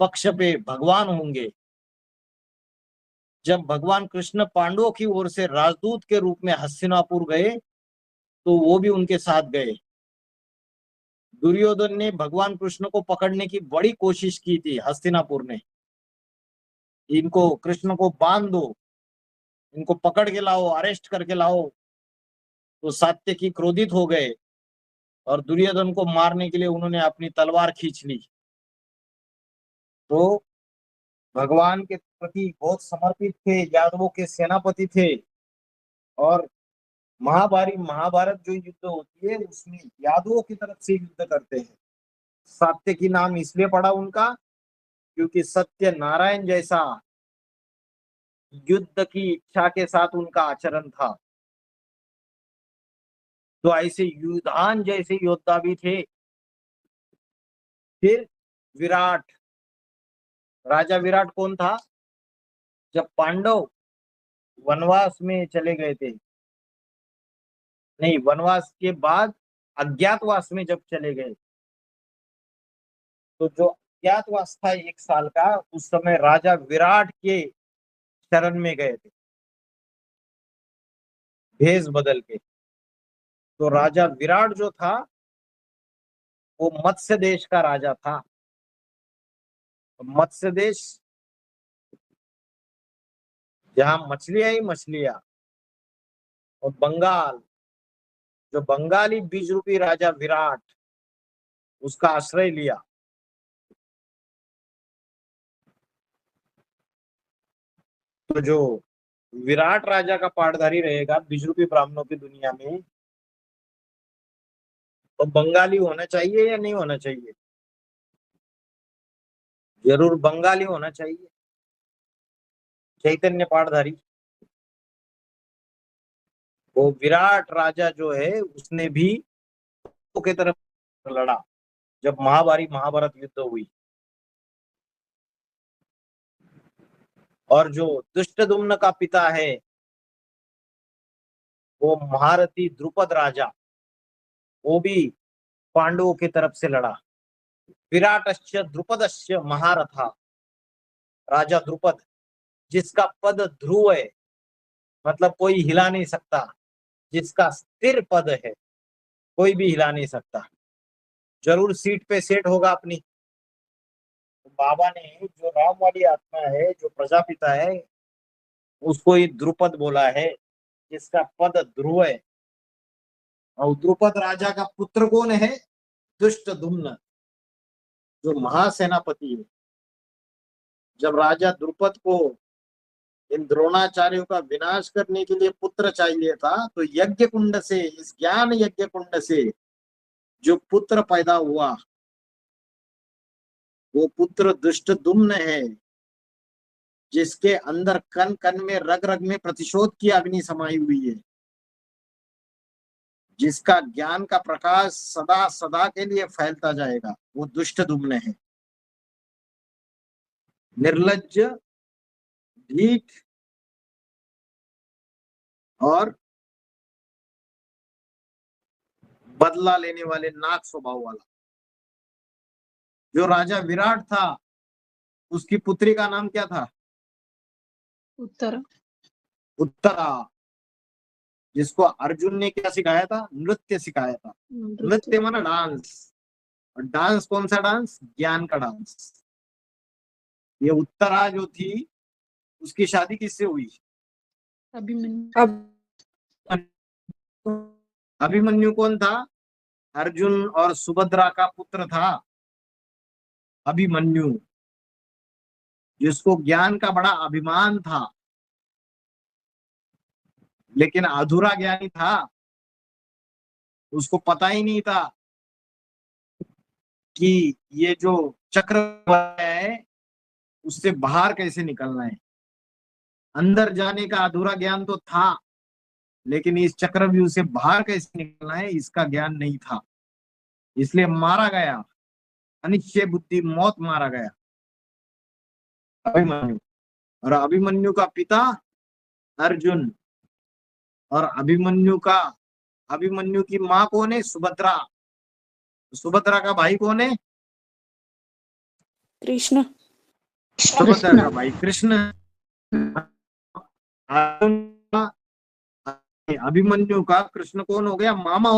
पक्ष पे भगवान होंगे। जब भगवान कृष्ण पांडवों की ओर से राजदूत के रूप में हस्तिनापुर गए तो वो भी उनके साथ गए। दुर्योधन ने भगवान कृष्ण को पकड़ने की बड़ी कोशिश की थी हस्तिनापुर ने, इनको कृष्ण को बांध दो, इनको पकड़ के लाओ, अरेस्ट करके लाओ। तो सात्यकी क्रोधित हो गए और दुर्योधन को मारने के लिए उन्होंने अपनी तलवार खींच ली। तो भगवान के प्रति बहुत समर्पित थे, यादवों के सेनापति थे। और महाभारत जो युद्ध होती है उसमें यादवों की तरफ से युद्ध करते हैं। सात्यकी नाम इसलिए पड़ा उनका क्योंकि सत्य नारायण जैसा युद्ध की इच्छा के साथ उनका आचरण था। तो ऐसे युधान जैसे योद्धा भी थे। फिर विराट, राजा विराट कौन था? जब पांडव वनवास में चले गए थे, नहीं, वनवास के बाद अज्ञातवास में जब चले गए, तो जो अज्ञातवास था 1 साल का, उस समय राजा विराट के शरण में गए थे भेष बदल के। तो राजा विराट जो था वो मत्स्य देश का राजा था। मत्स्य देश जहां मछलियां ही मछलियां, और बंगाल, जो बंगाली बीज रूपी राजा विराट, उसका आश्रय लिया। तो जो विराट राजा का पाटधारी रहेगा बीज रूपी ब्राह्मणों की दुनिया में, तो बंगाली होना चाहिए या नहीं होना चाहिए? जरूर बंगाली होना चाहिए, चैतन्य पाटधारी। वो विराट राजा जो है उसने भी के तरफ लड़ा जब महाभारत युद्ध हुई। और जो दुष्टदुम्न का पिता है वो महारथी द्रुपद राजा, वो भी पांडवों की तरफ से लड़ा। विराटस्य द्रुपदस्य महारथा, राजा द्रुपद जिसका पद ध्रुव है, मतलब कोई हिला नहीं सकता, जिसका स्थिर पद है, कोई भी हिला नहीं सकता, जरूर सीट पे सेट होगा अपनी। तो बाबा ने जो राम वाली आत्मा है, जो प्रजापिता है, उसको ही द्रुपद बोला है, जिसका पद ध्रुव है। और द्रुपद राजा का पुत्र कौन है? दुष्टदुम्न, जो महासेनापति है। जब राजा द्रुपद को इन द्रोणाचार्यों का विनाश करने के लिए पुत्र चाहिए था, तो यज्ञ कुंड से, इस ज्ञान यज्ञ कुंड से जो पुत्र पैदा हुआ, वो पुत्र दुष्टदुम्न है, जिसके अंदर कण कण में, रग रग में प्रतिशोध की अग्नि समाई हुई है, जिसका ज्ञान का प्रकाश सदा सदा के लिए फैलता जाएगा, वो दुष्टदुम्न है। निर्लज्ज, ढीठ और बदला लेने वाले नाक स्वभाव वाला। जो राजा विराट था उसकी पुत्री का नाम क्या था? उत्तरा, जिसको अर्जुन ने क्या सिखाया था? नृत्य सिखाया था। नृत्य माना डांस, और डांस कौन सा डांस? ज्ञान का डांस। ये उत्तरा जो थी उसकी शादी किससे हुई? अभिमन्यु अभिमन्यु कौन था? अर्जुन और सुभद्रा का पुत्र था अभिमन्यु, जिसको ज्ञान का बड़ा अभिमान था, लेकिन अधूरा ज्ञानी था। उसको पता ही नहीं था कि ये जो चक्र है उससे बाहर कैसे निकलना है। अंदर जाने का अधूरा ज्ञान तो था, लेकिन इस चक्रव्यूह से बाहर कैसे निकलना है इसका ज्ञान नहीं था, इसलिए मारा गया। अनिश्चय बुद्धि मौत मारा गया अभिमन्यु। और अभिमन्यु का पिता अर्जुन, और अभिमन्यु की माँ कौन है? सुभद्रा। सुभद्रा का भाई कौन है? कृष्ण सुभद्रा का भाई कृष्ण। अभिमन्यु का कृष्ण कौन हो गया? मामा।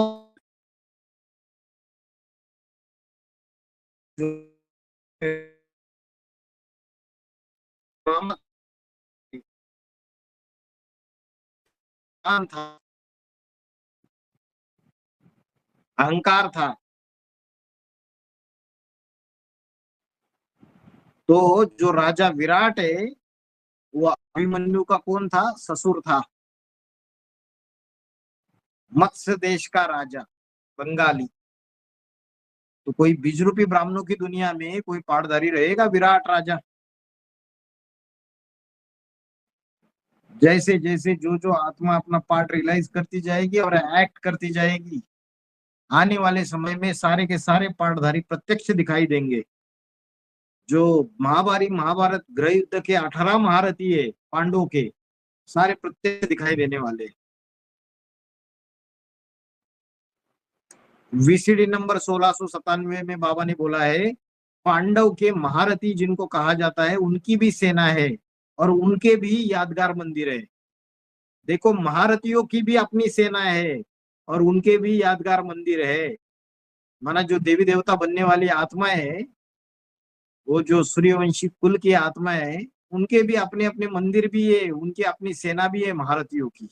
मामा था, अहंकार था। तो जो राजा विराट है वो अभिमन्यु का कौन था? ससुर था। मत्स्य देश का राजा, बंगाली। तो कोई बीजरूपी ब्राह्मणों की दुनिया में कोई पाटधारी रहेगा विराट राजा? जैसे जैसे जो जो आत्मा अपना पार्ट रियलाइज करती जाएगी और एक्ट करती जाएगी, आने वाले समय में सारे के सारे पार्टधारी प्रत्यक्ष दिखाई देंगे। जो महाभारत गृह युद्ध के 18 महारथी है पांडवों के, सारे प्रत्यक्ष दिखाई देने वाले। वीसीडी नंबर 1697 में बाबा ने बोला है, पांडव के महारथी जिनको कहा जाता है उनकी भी सेना है और उनके भी यादगार मंदिर है। देखो, महारथियों की भी अपनी सेना है और उनके भी यादगार मंदिर है। माना जो देवी देवता बनने वाली आत्माएं है, वो जो सूर्यवंशी कुल की आत्मा है, उनके भी अपने अपने मंदिर भी है, उनकी अपनी सेना भी है महारथियों की।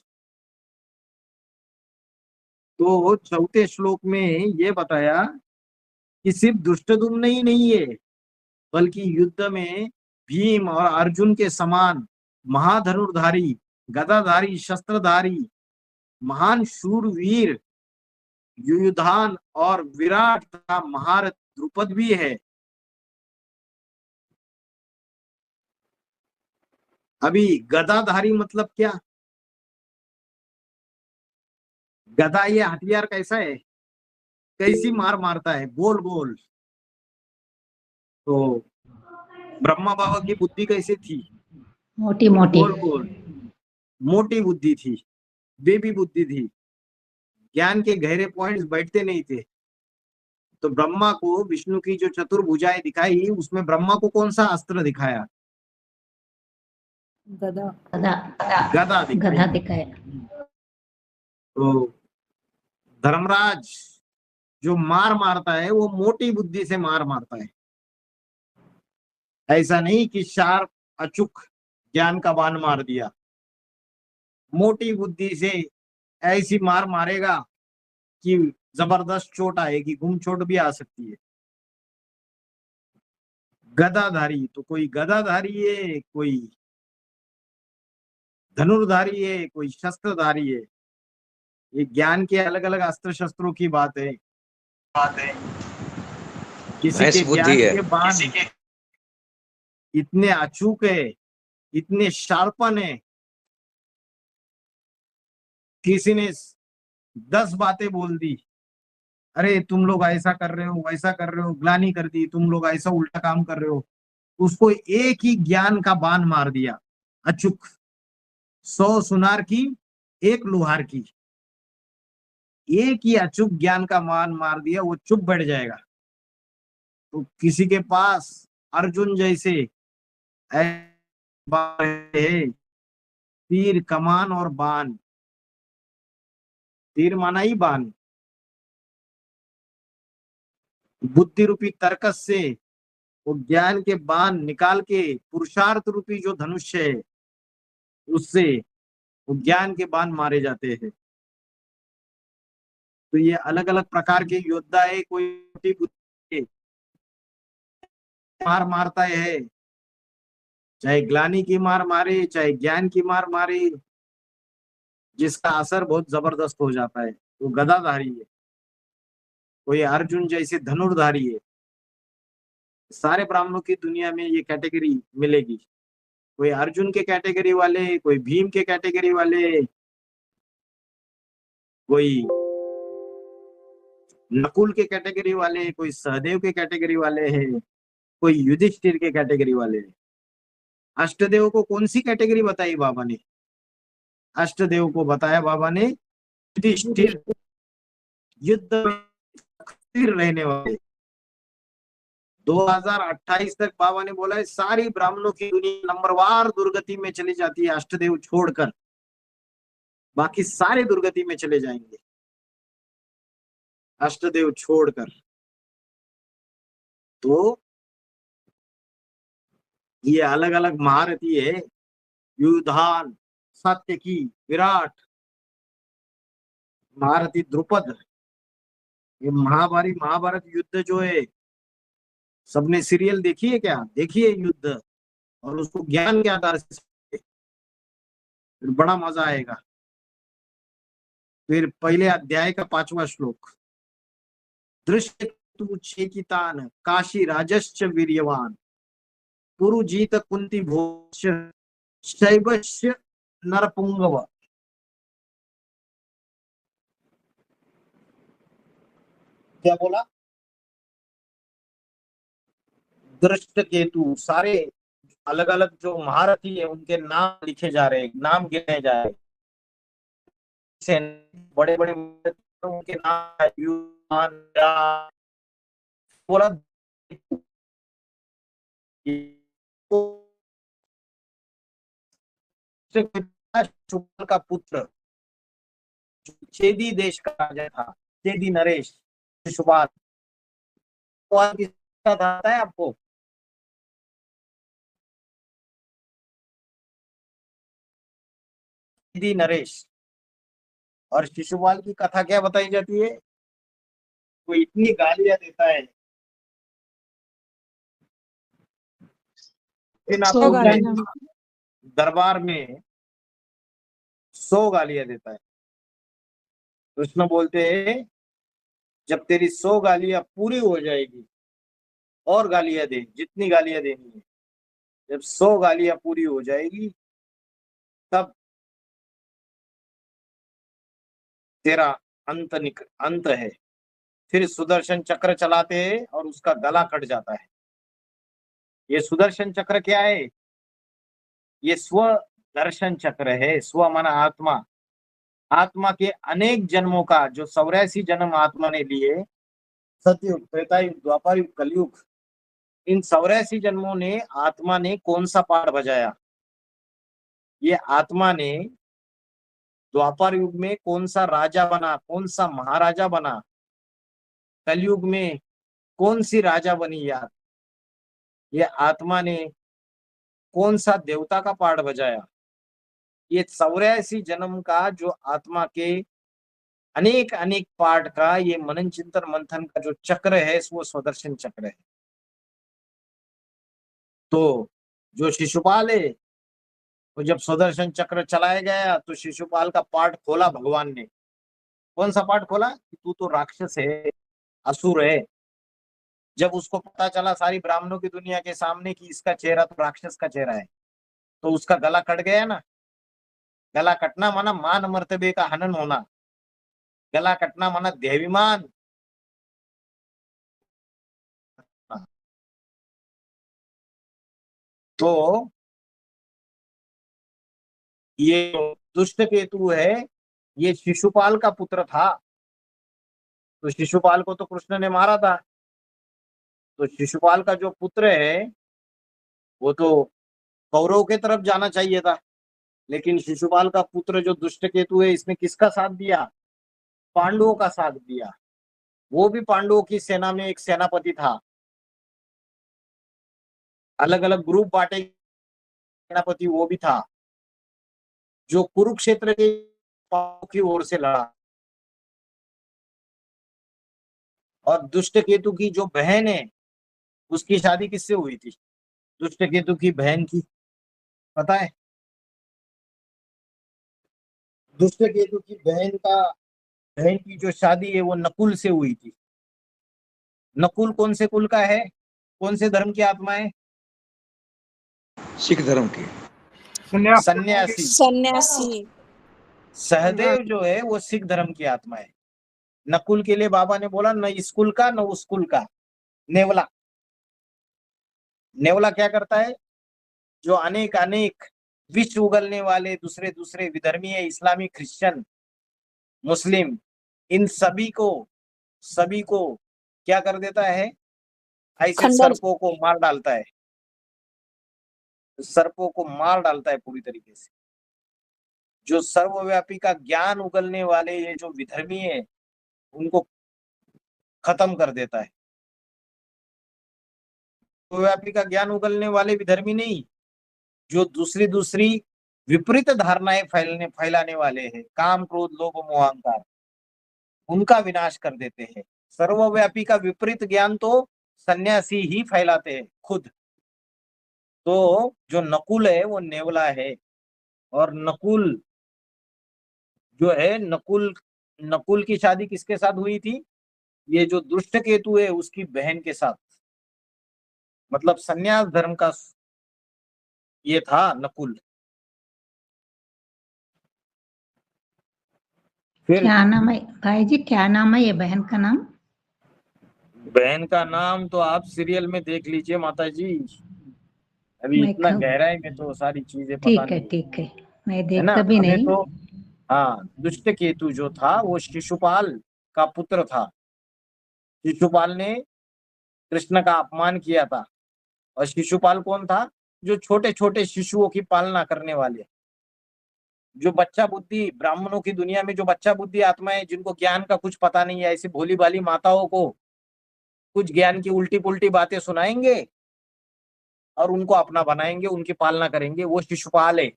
तो चौथे श्लोक में ये बताया कि सिर्फ दुष्टदुम्न ही नहीं है, बल्कि युद्ध में भीम और अर्जुन के समान महाधनुर्धारी, गदाधारी, शस्त्रधारी, महान शूरवीर युयुधान और विराट तथा महारथ द्रुपद भी है। अभी गदाधारी मतलब क्या? गदा ये हथियार कैसा है, कैसी मार मारता है? गोल गोल। तो ब्रह्मा बाबा की बुद्धि कैसी थी? मोटी मोटी गोल गोल, मोटी बुद्धि थी, बेबी बुद्धि थी। ज्ञान के गहरे पॉइंट्स बैठते नहीं थे। तो ब्रह्मा को विष्णु की जो चतुर्भुजाएं दिखाई, उसमें ब्रह्मा को कौन सा अस्त्र दिखाया? गदा गदा गदा गदा दिखाई। दिखाया। तो धर्मराज जो मार मारता है वो मोटी बुद्धि से मार मारता है। ऐसा नहीं कि शार्प अचूक ज्ञान का बाण मार दिया। मोटी बुद्धि से ऐसी मार मारेगा कि जबरदस्त चोट आएगी, गुम चोट भी आ सकती है। गदाधारी, तो कोई गदाधारी है, कोई धनुर्धारी है, कोई शस्त्रधारी है। ये ज्ञान के अलग अलग अस्त्र शस्त्रों की बात है। किसी के ज्ञान के बाण इतने अचूक है, इतने शार्पन है, किसी ने 10 बातें बोल दी, अरे तुम लोग ऐसा कर रहे हो, वैसा कर रहे हो, ग्लानि कर दी, तुम लोग ऐसा उल्टा काम कर रहे हो, उसको एक ही ज्ञान का बाण मार दिया अचूक। 100 सुनार की, 1 लोहार की, एक ही अचूक ज्ञान का बाण मार दिया, वो चुप बैठ जाएगा। तो किसी के पास अर्जुन जैसे है, तीर, कमान और बाण। तीर माना ही बाण। बुद्धि रूपी तर्कस से वो ज्ञान के बाण निकाल के पुरुषार्थ रूपी जो धनुष्य है उससे वो ज्ञान के बाण मारे जाते हैं। तो ये अलग अलग प्रकार के योद्धा है। कोई छोटी बुद्धि मार मारता है, चाहे ग्लानि की मार मारे, चाहे ज्ञान की मार मारे, जिसका असर बहुत जबरदस्त हो जाता है। वो गदाधारी है, कोई अर्जुन जैसे धनुर्धारी है। सारे ब्राह्मणों की दुनिया में ये कैटेगरी मिलेगी। कोई अर्जुन के कैटेगरी वाले, कोई भीम के कैटेगरी वाले, कोई नकुल के कैटेगरी वाले, कोई सहदेव के कैटेगरी वाले हैं, कोई युधिष्ठिर के कैटेगरी वाले हैं। अष्टदेव को कौन सी कैटेगरी बताई बाबा ने? अष्टदेव को बताया बाबा ने युधिष्ठिर, युद्ध में स्थिर रहने वाले। 2028 तक बाबा ने बोला है सारी ब्राह्मणों की दुनिया नंबरवार दुर्गति में चली जाती है, अष्टदेव छोड़कर बाकी सारे दुर्गति में चले जाएंगे, अष्टदेव छोड़कर। तो ये अलग अलग महारथी है। युधान, सात्यकी, विराट, महारथी द्रुपद। ये महाभारत युद्ध जो है, सबने सीरियल देखी है क्या? देखिए युद्ध, और उसको ज्ञान के आधार से फिर बड़ा मजा आएगा। फिर पहले अध्याय का 5वां श्लोक, दृष्टु चेकितान काशी राजश्च वीर्यवान पुरुजीत कुंती भोज शैवश्य नरपुंगव। क्या बोला? दृष्ट केतु, सारे अलग अलग जो महारथी है उनके नाम लिखे जा रहे हैं, नाम गिने जा रहे हैं। बड़े बड़े उनके नाम बोला। शिशुपाल का पुत्र, चेदी देश का राजा था, चेदी नरेश। शिशुपाल किसका था है आपको? चेदी नरेश। और शिशुपाल की कथा क्या बताई जाती है? वो इतनी गालियां देता है, दरबार में 100 गालियां देता है। कृष्ण बोलते हैं जब तेरी 100 गालियां पूरी हो जाएगी और गालियां दे, जितनी गालियां देनी है। जब 100 गालियां पूरी हो जाएगी तब तेरा अंत है। फिर सुदर्शन चक्र चलाते हैं और उसका गला कट जाता है। ये सुदर्शन चक्र क्या है? ये स्व दर्शन चक्र है। स्व माना आत्मा, आत्मा के अनेक जन्मों का, जो 84 जन्म आत्मा ने लिए, सतयुग, त्रेतायुग, द्वापरयुग, कलयुग, इन 84 जन्मों ने आत्मा ने कौन सा पाठ बजाया? ये आत्मा ने द्वापर युग में कौन सा राजा बना, कौन सा महाराजा बना, कलयुग में कौन सी राजा बनी यार, ये आत्मा ने कौन सा देवता का पाठ बजाया? ये 84 जन्म का जो आत्मा के अनेक अनेक पाठ का ये मनन चिंतन मंथन का जो चक्र है वो स्वदर्शन चक्र है। तो जो शिशुपाल है वो जब स्वदर्शन चक्र चलाया गया तो शिशुपाल का पाठ खोला भगवान ने। कौन सा पाठ खोला? कि तू तो राक्षस है, असुर है। जब उसको पता चला सारी ब्राह्मणों की दुनिया के सामने कि इसका चेहरा तो राक्षस का चेहरा है, तो उसका गला कट गया ना। गला कटना माना मान मर्तबे का हनन होना, गला कटना माना देवीमान। तो ये दुष्ट केतु है, ये शिशुपाल का पुत्र था। तो शिशुपाल को तो कृष्ण ने मारा था, तो शिशुपाल का जो पुत्र है वो तो कौरव के तरफ जाना चाहिए था, लेकिन शिशुपाल का पुत्र जो दुष्ट केतु है इसने किसका साथ दिया? पांडवों का साथ दिया। वो भी पांडवों की सेना में एक सेनापति था। अलग अलग ग्रुप बांटे सेनापति वो भी था। जो कुरुक्षेत्र के पांडवों की ओर से लड़ा, और दुष्ट केतु की जो बहन है उसकी शादी किससे हुई थी? दुष्ट केतु की बहन की, पता है? दुष्ट केतु की बहन की जो शादी है वो नकुल से हुई थी। नकुल कौन से कुल का है, कौन से धर्म की आत्मा है? सिख धर्म की। सन्यासी। सन्यासी। सहदेव जो है वो सिख धर्म की आत्मा है। नकुल के लिए बाबा ने बोला न इस कुल का न उस कुल का, नेवला। नेवला क्या करता है? जो अनेक अनेक विश्व उगलने वाले दूसरे दूसरे विधर्मी है, इस्लामी, क्रिश्चियन, मुस्लिम, इन सभी को क्या कर देता है? ऐसे खंडन। सर्पों को मार डालता है, सर्पों को मार डालता है पूरी तरीके से। जो सर्वव्यापी का ज्ञान उगलने वाले ये जो विधर्मी है उनको खत्म कर देता है। सर्वव्यापी का ज्ञान उगलने वाले विधर्मी नहीं, जो दूसरी दूसरी विपरीत धारणाएं फैलाने वाले हैं, काम, क्रोध, लोभ, मोह, अहंकार, उनका विनाश कर देते हैं। सर्वव्यापी का विपरीत ज्ञान तो सन्यासी ही फैलाते हैं खुद। तो जो नकुल है वो नेवला है, और नकुल जो है, नकुल की शादी किसके साथ हुई थी? ये जो दुष्ट केतु है उसकी बहन के साथ। मतलब सन्यास धर्म का ये था नकुल। फिर क्या नाम है भाई जी, क्या नाम है ये बहन का नाम? बहन का नाम तो आप सीरियल में देख लीजिए माता जी, अभी मैं इतना गहराई में तो सारी चीजें पता नहीं ठीक है, मैं है ना। देखता भी हमें नहीं। तो हाँ, दुष्ट केतु जो था वो शिशुपाल का पुत्र था। शिशुपाल ने कृष्ण का अपमान किया था। और शिशुपाल कौन था? जो छोटे छोटे शिशुओं की पालना करने वाले, जो बच्चा बुद्धि, ब्राह्मणों की दुनिया में जो बच्चा बुद्धि आत्माएं, जिनको ज्ञान का कुछ पता नहीं है, ऐसी भोली भाली माताओं को कुछ ज्ञान की उल्टी पुल्टी बातें सुनाएंगे और उनको अपना बनाएंगे, उनकी पालना करेंगे, वो शिशुपाल है।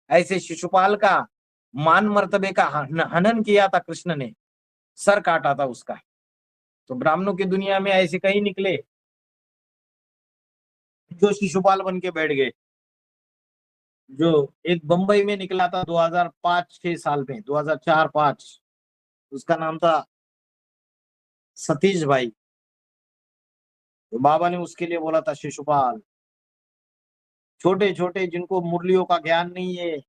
ऐसे शिशुपाल का मान मर्तबे का हनन किया था कृष्ण ने, सर काटा था उसका। तो ब्राह्मणों की दुनिया में ऐसे कई निकले जो शिशुपाल बन के बैठ गए। जो एक बंबई में निकला था 2005-6 साल में, 2004-5, उसका नाम था सतीश भाई। तो बाबा ने उसके लिए बोला था शिशुपाल। छोटे छोटे जिनको मुरलियों का ज्ञान नहीं है,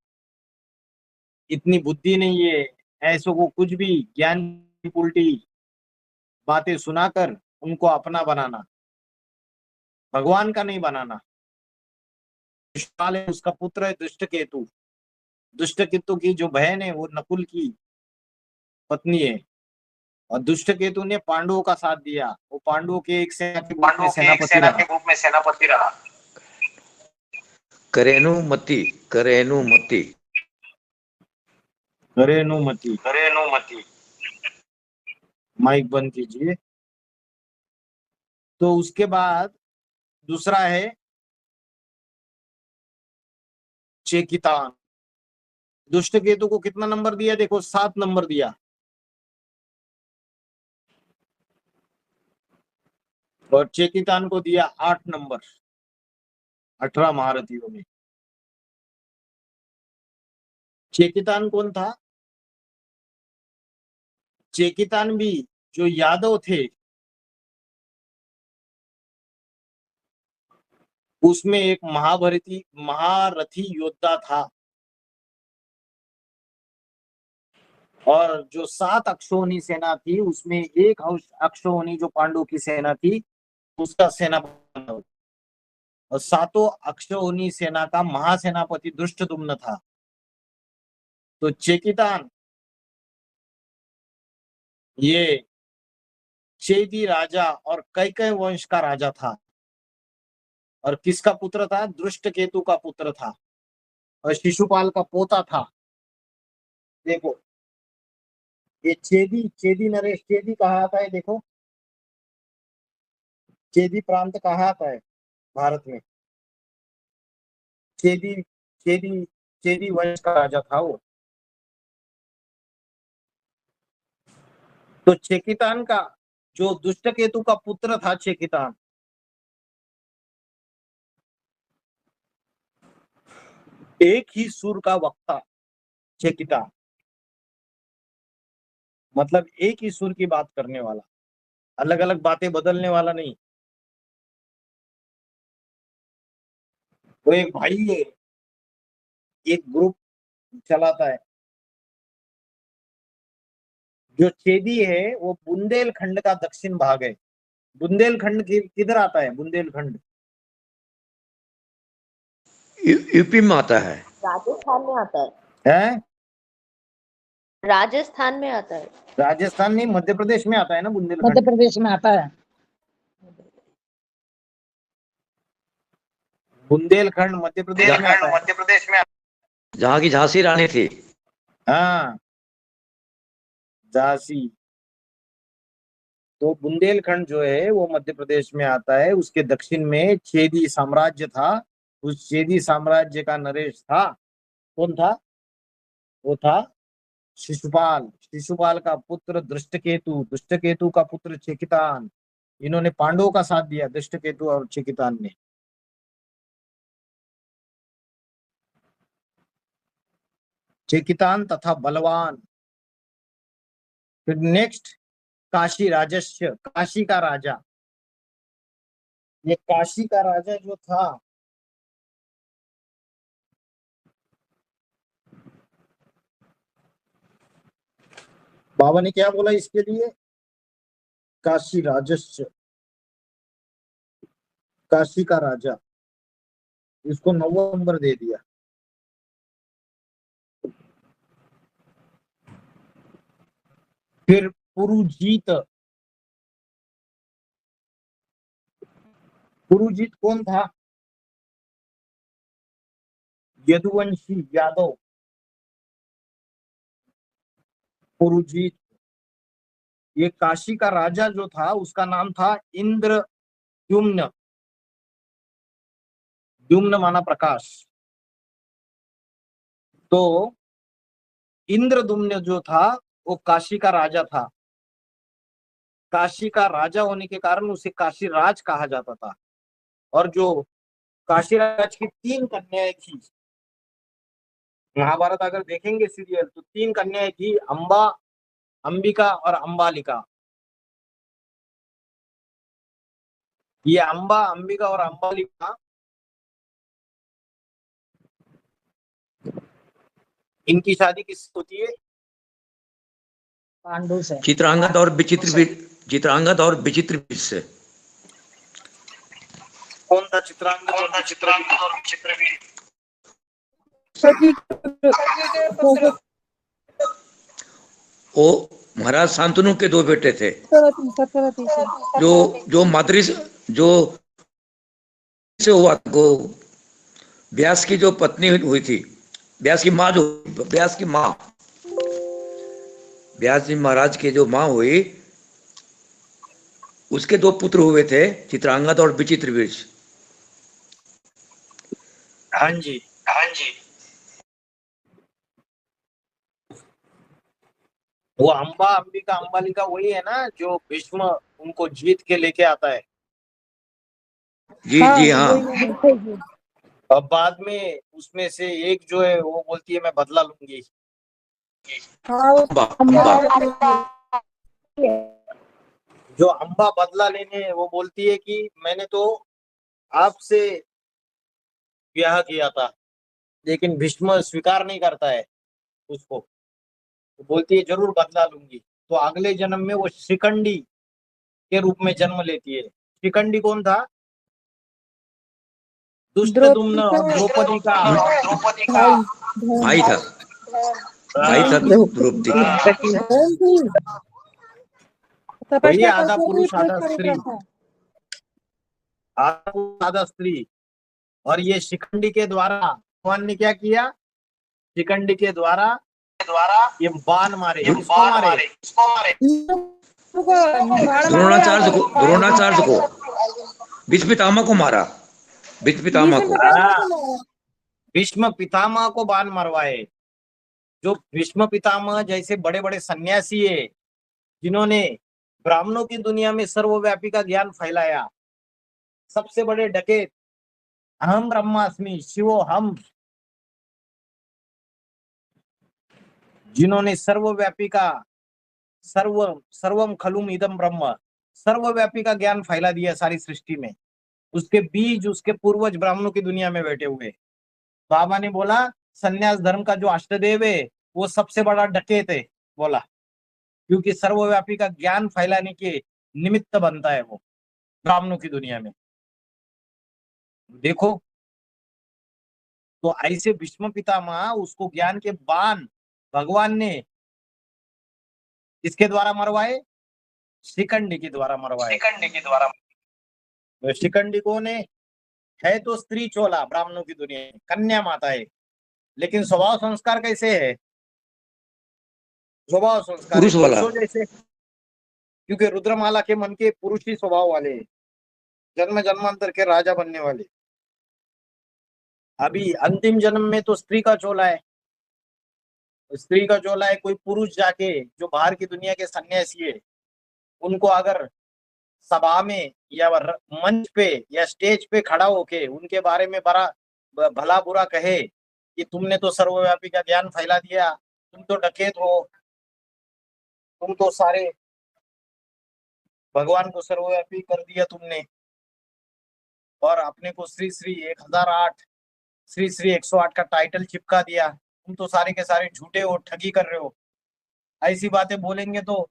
इतनी बुद्धि नहीं है, ऐसों को कुछ भी ज्ञान की उल्टी बातें सुनाकर उनको अपना बनाना, भगवान का नहीं बनाना। शिशुपाल है, उसका पुत्र है दुष्ट केतु। दुष्ट केतु की जो बहन है वो नकुल की पत्नी है। और दुष्ट केतु ने पांडवों का साथ दिया, वो पांडवों के एक सेना के रूप में सेनापति रहा। करेनुमति करेनुमति माइक बंद कीजिए। तो उसके बाद दूसरा है चेकितान। दुष्ट केतु को कितना नंबर दिया? देखो 7 नंबर दिया। और चेकितान को दिया 8 नंबर 18 महारथियों में। चेकितान कौन था? चेकितान भी जो यादव थे उसमें एक महारथी योद्धा था। और जो 7 अक्षौहिणी सेना थी उसमें एक अक्षौहिणी जो पांडवों की सेना थी उसका सेनापति, और 7 अक्षौहिणी सेना का महासेनापति धृष्टद्युम्न था। तो चेकितान ये चेदी राजा और कैकय वंश का राजा था। और किसका पुत्र था? दृष्ट केतु का पुत्र था और शिशुपाल का पोता था। देखो ये चेदी नरेश, चेदी कहाँ आता है? देखो चेदी प्रांत कहाँ आता है भारत में? चेदी चेदी चेदी वंश का राजा था वो। तो चेकितान का जो दुष्ट केतु का पुत्र था चेकितान, एक ही सुर का वक्ता चेकितान, मतलब एक ही सुर की बात करने वाला, अलग अलग बातें बदलने वाला नहीं। तो एक भाई है, एक ग्रुप चलाता है। जो चेदी है वो बुंदेलखंड का दक्षिण भाग है। बुंदेलखंड किधर आता है? बुंदेलखंड यूपी में आता है। राजस्थान में आता है। है? राजस्थान में आता है। राजस्थान नहीं, मध्य प्रदेश में आता है ना बुंदेलखंड। मध्य प्रदेश में आता है। बुंदेलखंड मध्य प्रदेश में आता है। जहाँ की झांसी रानी थी। हाँ, झांसी। तो बुंदेलखंड जो है वो मध्य प्रदेश में आता है। उसके दक्षिण में चेदी साम्राज्य था। उस चेदी साम्राज्य का नरेश था, कौन था? वो था शिशुपाल। शिशुपाल का पुत्र दृष्टकेतु, दृष्टकेतु का पुत्र चेकितान। इन्होंने पांडवों का साथ दिया, दृष्टकेतु और चेकितान ने। चेकितान तथा बलवान। फिर नेक्स्ट काशी राजस्य, काशी का राजा। ये काशी का राजा जो था, बाबा ने क्या बोला इसके लिए? काशी राजस्य, काशी का राजा। इसको 9वां नंबर दे दिया। फिर पुरुजीत। पुरुजीत कौन था? यदुवंशी यादव। पुरुजीत, ये काशी का राजा जो था उसका नाम था इंद्रद्युम्न। द्युम्न माना प्रकाश। तो इंद्रद्युम्न जो था वो काशी का राजा था। काशी का राजा होने के कारण उसे काशी राज कहा जाता था। और जो काशी राज की 3 कन्याएं थी, महाभारत अगर देखेंगे सीरियल तो 3 कन्याएं थी, अंबा, अंबिका और अंबालिका। ये अंबा, अंबिका और अंबालिका, इनकी शादी किससे होती है? पांडु से। चित्रांगद और विचित्र बीज से। कौन था चित्रांगद और विचित्रवीर? वो महाराज शांतनु के 2 बेटे थे। जो मातृ जो से हुआ, वो व्यास की जो पत्नी हुई थी, व्यास की माँ, व्यास जी महाराज के जो माँ हुई, उसके 2 पुत्र हुए थे, चित्रांगद और विचित्रवीर। हाँ जी, हाँ जी। वो अंबा, अंबिका, अंबालिका वही है ना जो भीष्म उनको जीत के लेके आता है। जी जी हाँ। अब बाद में उसमें से एक जो है वो बोलती है मैं बदला लूंगी। जो अंबा बदला लेने वो बोलती है कि मैंने तो आपसे ब्याह किया था, लेकिन भीष्म स्वीकार नहीं करता है उसको। तो बोलती है जरूर बदला लूंगी। तो अगले जन्म में वो शिखंडी के रूप में जन्म लेती है। शिखंडी कौन था? दुष्टदुम्न और द्रौपदी का भाई था द्रौपदी का। वही आधा पुरुष आधा स्त्री, आधा पुरुष आधा स्त्री। और ये शिखंडी के द्वारा भगवान ने क्या किया? शिखंडी के द्वारा ये बाण मारे। किसको मारे? द्रोणाचार्य को, भीष्म पितामह को मारा। भीष्म पितामह को। भीष्म पितामह को बाण मरवाए। जो भीष्म पितामह जैसे बड़े बड़े सन्यासी है जिन्होंने ब्राह्मणों की दुनिया में सर्वव्यापी का ज्ञान फैलाया, सबसे बड़े डकैत अहम ब्रह्मास्मि शिवो हम, जिन्होंने सर्वव्यापी का सर्वम खलुम इदम ब्रह्म, सर्वव्यापी का ज्ञान फैला दिया सारी सृष्टि में, उसके बीज उसके पूर्वज ब्राह्मणों की दुनिया में बैठे हुए। बाबा ने बोला सन्यास धर्म का जो अष्टदेव है वो सबसे बड़ा डकैत है, बोला, क्योंकि सर्वव्यापी का ज्ञान फैलाने के निमित्त बनता है वो ब्राह्मणों की दुनिया में। देखो तो ऐसे भीष्म पितामह उसको ज्ञान के बाण भगवान ने किसके द्वारा मरवाए? शिखंडी के द्वारा मरवाए। शिखंडी कौन है तो स्त्री चोला ब्राह्मणों की दुनिया में, कन्या माता है, लेकिन स्वभाव संस्कार कैसे है? स्वभाव संस्कार पुरुष वाला। पुरुषों जैसे, क्योंकि रुद्रमाला के मन के पुरुष ही स्वभाव वाले हैं, जन्म जन्मांतर के राजा बनने वाले। अभी अंतिम जन्म में तो स्त्री का चोला है, स्त्री का चोला है। कोई पुरुष जाके जो बाहर की दुनिया के सन्यासी है उनको अगर सभा में या मंच पे या स्टेज पे खड़ा होके उनके बारे में बड़ा भला बुरा कहे कि तुमने तो सर्वव्यापी का ज्ञान फैला दिया, तुम तो डकैत हो, तुम तो सारे भगवान को सर्वव्यापी कर दिया तुमने, और अपने को श्री श्री 1008 श्री श्री 108 का टाइटल चिपका दिया, तुम तो सारे के सारे झूठे हो, ठगी कर रहे हो। ऐसी बातें बोलेंगे तो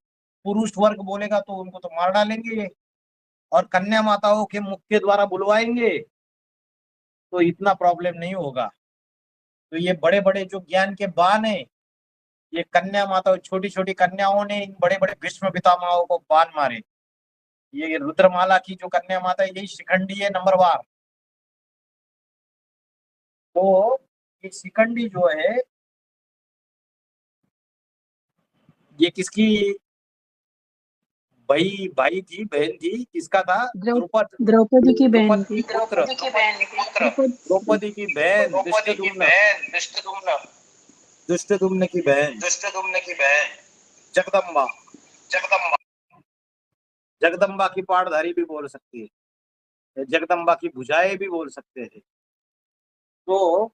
पुरुष वर्ग बोलेगा तो उनको तो मार डालेंगे ये, और कन्या माताओं के मुख के द्वारा बुलवाएंगे तो इतना प्रॉब्लम नहीं होगा। तो ये बड़े बड़े जो ज्ञान के बाण है, ये कन्या माता छोटी छोटी कन्याओं ने इन बड़े बड़े भीष्म पितामहों को बाण मारे। ये रुद्रमाला की जो कन्या माता है यही शिखंडी है नंबरवार। तो ये शिखंडी जो है ये किसकी भाई थी, बहन थी, किसका था? द्रौपदी की बहन थी। द्रौपदी की बहन दुष्टदुम्न की बहन जगदम्बा। जगदम्बा की पाठधारी भी बोल सकती है, जगदम्बा की भुजाएं भी बोल सकते हैं। तो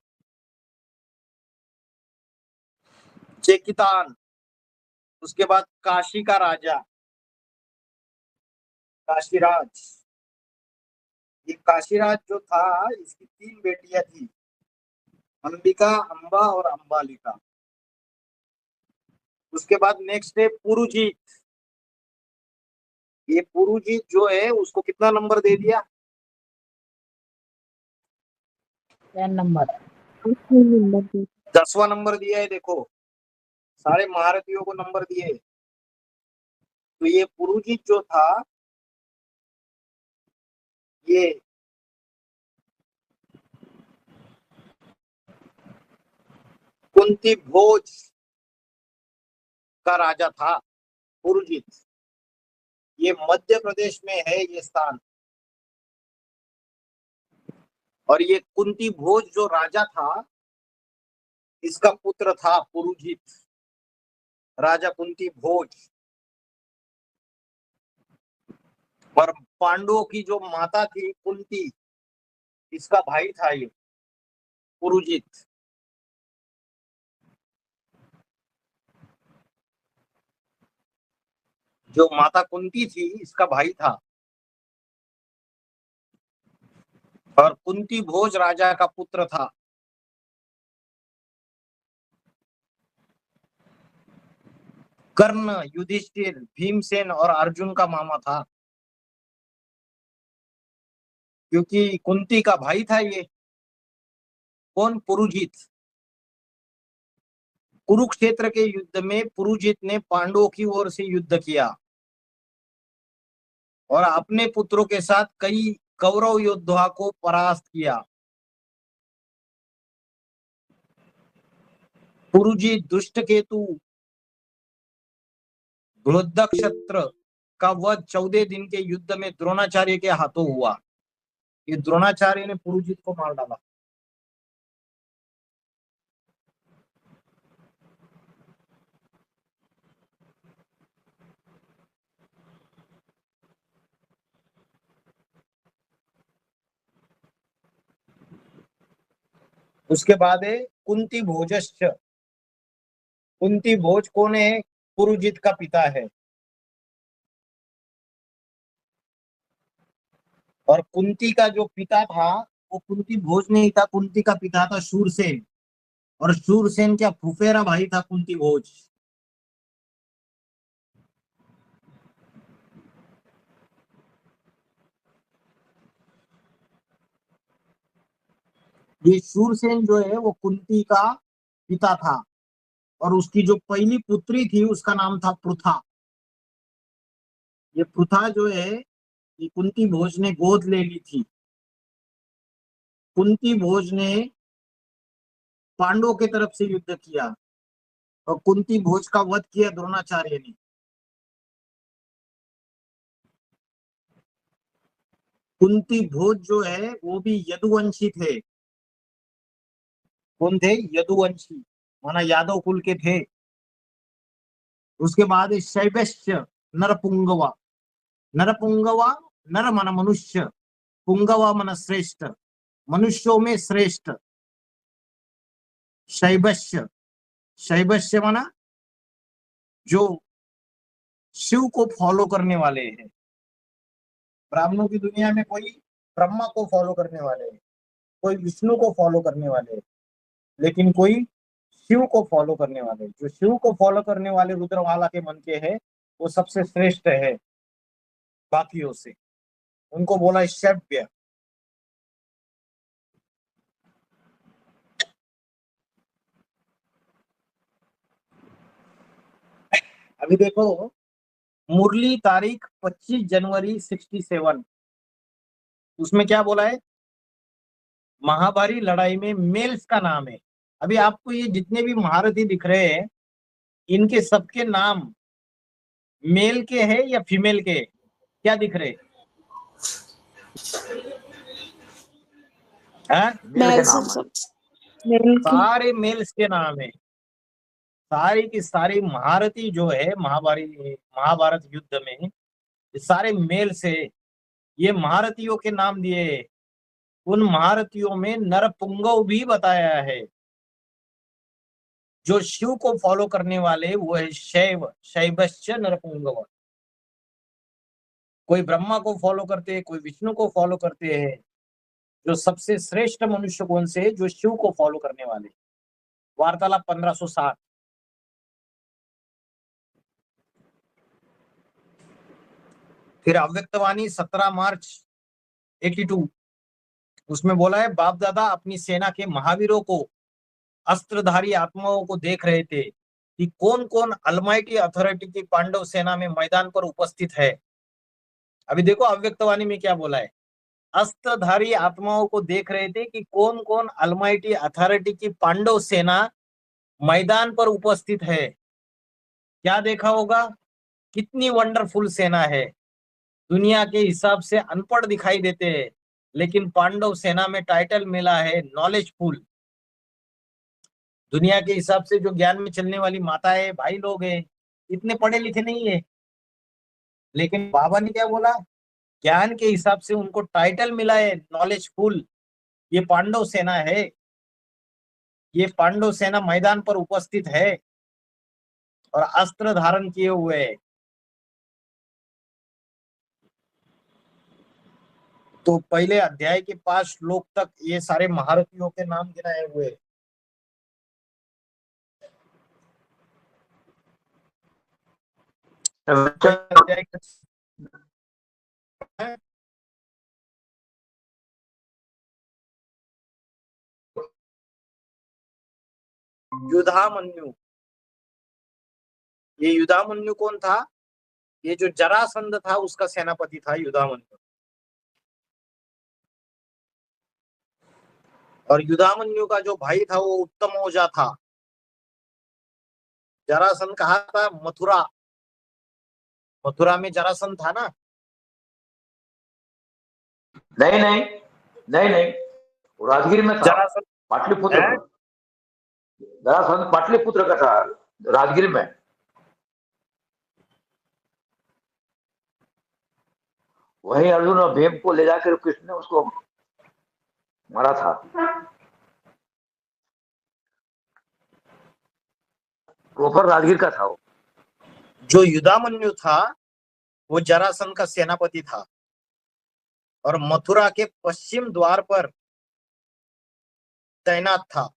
चेकितान, उसके बाद काशी का राजा काशीराज। ये काशीराज जो था इसकी 3 बेटियां थी, अंबिका, अंबा और अंबालिका। उसके बाद नेक्स्ट है पुरुजीत। ये पुरुजीत जो है उसको कितना नंबर दे दिया? 10 नंबर। 10वां नंबर दिया है। देखो सारे महारथियों को नंबर दिए। तो ये पुरुजीत जो था ये कुंती भोज का राजा था पुरुजीत। ये मध्य प्रदेश में है ये स्थान। और ये कुंती भोज जो राजा था इसका पुत्र था पुरुजीत, राजा कुंती भोज। और पांडवों की जो माता थी कुंती, इसका भाई था ये पुरुजीत। जो माता कुंती थी इसका भाई था। और कुंती भोज राजा का पुत्र था। कर्ण, युधिष्ठिर, भीमसेन और अर्जुन का मामा था, क्योंकि कुंती का भाई था ये। कौन? पुरुजीत। कुरुक्षेत्र के युद्ध में पुरुजीत ने पांडवों की ओर से युद्ध किया और अपने पुत्रों के साथ कई कौरव योद्धा को परास्त किया। पुरुजीत दुष्टकेतु बृहदक्षत्र का वध 14 दिन के युद्ध में द्रोणाचार्य के हाथों हुआ। ये द्रोणाचार्य ने पुरुजीत को मार डाला। उसके बाद है कुंती भोजश्च। कुंती भोज कौन है? पुरुजित का पिता है। और कुंती का जो पिता था वो कुंती भोज नहीं था, कुंती का पिता था शूरसेन। और शूरसेन क्या फुफेरा भाई था कुंती भोज। ये शूरसेन जो है वो कुंती का पिता था। और उसकी जो पहली पुत्री थी उसका नाम था पृथा। ये पृथा जो है ये कुंती भोज ने गोद ले ली थी। कुंती भोज ने पांडवों की तरफ से युद्ध किया और कुंती भोज का वध किया द्रोणाचार्य ने। कुंती भोज जो है वो भी यदुवंशी थे। कौन थे? यदुवंशी, माना यादव कुल के थे। उसके बाद शैवश्य नरपुंगवा। नरपुंगवा, नर मन मनुष्य, पुंगवा मन श्रेष्ठ, मनुष्यों में श्रेष्ठ। शैवश्य, शैवश्य माना जो शिव को फॉलो करने वाले हैं। ब्राह्मणों की दुनिया में कोई ब्रह्मा को फॉलो करने वाले हैं, कोई विष्णु को फॉलो करने वाले हैं, लेकिन कोई शिव को फॉलो करने वाले। जो शिव को फॉलो करने वाले रुद्रमाला के मन के हैं वो सबसे श्रेष्ठ है बाकियों से। उनको बोला शैव्य। अभी देखो मुरली तारीख 25 जनवरी 67, उसमें क्या बोला है? महाभारी लड़ाई में मेल्स का नाम है। अभी आपको ये जितने भी महारथी दिख रहे हैं इनके सबके नाम मेल के हैं या फीमेल के? क्या दिख रहे हैं? सारे मेल्स के नाम है। सारी की सारी महारथी जो है महाभारत युद्ध में ये सारे मेल से ये महारथियों के नाम दिए। उन महारथियों में नरपुंगव भी बताया है। जो शिव को फॉलो करने वाले वो है शैव, शैवश्च नरपुंगव। कोई ब्रह्मा को फॉलो करते हैं, कोई विष्णु को फॉलो करते हैं। जो सबसे श्रेष्ठ मनुष्य कौन से है? जो शिव को फॉलो करने वाले। वार्तालाप 1560। फिर अव्यक्तवाणी 17 मार्च 82, उसमें बोला है बाप दादा अपनी सेना के महावीरों को, अस्त्रधारी आत्माओं को देख रहे थे कि कौन कौन अलमाइटी अथॉरिटी की पांडव सेना में मैदान पर उपस्थित है। अभी देखो अव्यक्तवाणी में क्या बोला है? अस्त्रधारी आत्माओं को देख रहे थे कि कौन कौन अलमाइटी अथॉरिटी की पांडव सेना मैदान पर उपस्थित है। क्या देखा होगा? कितनी वंडरफुल सेना है। दुनिया के हिसाब से अनपढ़ दिखाई देते हैं लेकिन पांडव सेना में टाइटल मिला है नॉलेजफुल। दुनिया के हिसाब से जो ज्ञान में चलने वाली माताएं भाई लोग हैं इतने पढ़े लिखे नहीं है, लेकिन बाबा ने क्या बोला? ज्ञान के हिसाब से उनको टाइटल मिला है नॉलेजफुल। ये पांडव सेना है, ये पांडव सेना मैदान पर उपस्थित है और अस्त्र धारण किए हुए है। तो पहले अध्याय के 5 श्लोक तक ये सारे महारथियों के नाम गिनाए हुए। युधामन्यु, ये युधामन्यु कौन था? ये जो जरासंध था उसका सेनापति था युधामन्यु। और युधामन्यु का जो भाई था वो उत्तम ओजा था। जरासंध कहा था मथुरा, मथुरा में जरासंध था ना? नहीं नहीं नहीं नहीं, वो राजगीर में था। जरासंध पाटलिपुत्र, जरासंध पाटलिपुत्र का था, राजगीर में। वही अर्जुन और भीम को ले जाकर कृष्ण ने उसको मारा था। प्रॉपर राजगीर का था वो। जो युधामन्यु था वो जरासंध का सेनापति था और मथुरा के पश्चिम द्वार पर तैनात था।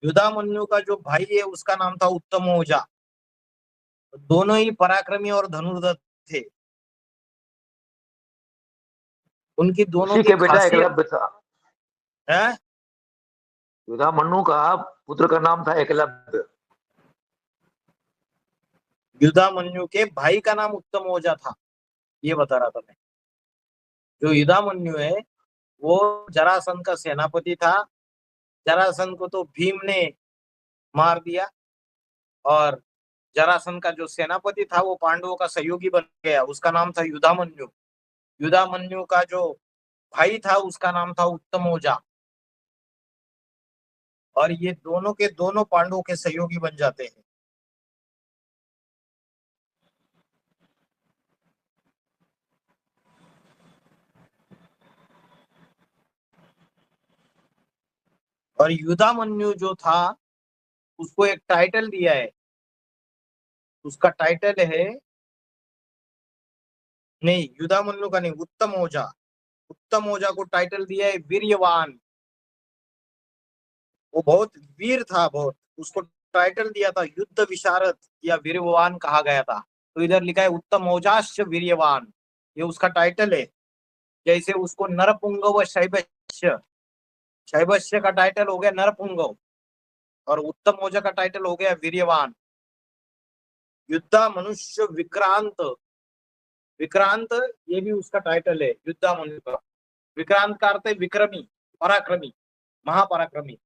युधामन्यु का जो भाई है उसका नाम था उत्तमौजा। दोनों ही पराक्रमी और धनुर्धर थे। उनकी दोनों उसी की के बेटा खासियत एकलव्य था। है। युधामन्यु का पुत्र का नाम था एकलव्य। युधामन्यु के भाई का नाम उत्तमौजा था, ये बता रहा था मैं। जो युधामन्यु है वो जरासंध का सेनापति था। जरासंध को तो भीम ने मार दिया और जरासंध का जो सेनापति था वो पांडवों का सहयोगी बन गया, उसका नाम था युधामन्यु। युधामन्यु का जो भाई था उसका नाम था उत्तमौजा और ये दोनों के दोनों पांडवों के सहयोगी बन जाते हैं। और युधामन्यु जो था उसको एक टाइटल दिया है, उसका टाइटल है, नहीं युधामन्यु का नहीं, उत्तमौजा। उत्तमौजा को टाइटल दिया है वीर्यवान। वो बहुत वीर था बहुत, उसको टाइटल दिया था युद्ध विशारद या वीर्यवान कहा गया था। तो इधर लिखा है उत्तमौजाश्च वीर्यवान, ये उसका टाइटल है। जैसे उसको नरपुंगव शैबश्य, शैबश्य का टाइटल हो गया नरपुंगव और उत्तमौजा का टाइटल हो गया वीर्यवान। युद्धा मनुष्य विक्रांत, विक्रांत ये भी उसका टाइटल है युद्धामन्यु का। विक्रांत का अर्थ है विक्रमी, पराक्रमी, महापराक्रमी,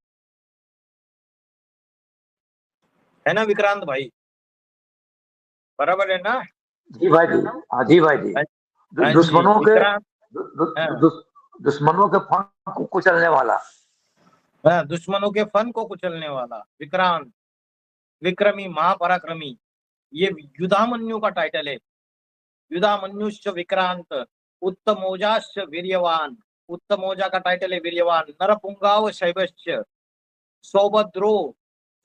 है ना विक्रांत भाई? बराबर है ना? जी भाई जी, हाँ जी भाई जी। दुश्मनों के दुश्मनों के फन को कुचलने वाला, दुश्मनों के फन को कुचलने वाला विक्रांत, विक्रमी, महापराक्रमी, ये युधामन्यु का टाइटल है। युधामन्युश्च विक्रांत, उत्तमौजाश्च वीर्यवान, उत्तमौजा का टाइटल है वीर्यवान। नरपुंगाव शैबश्च, सौभद्रो,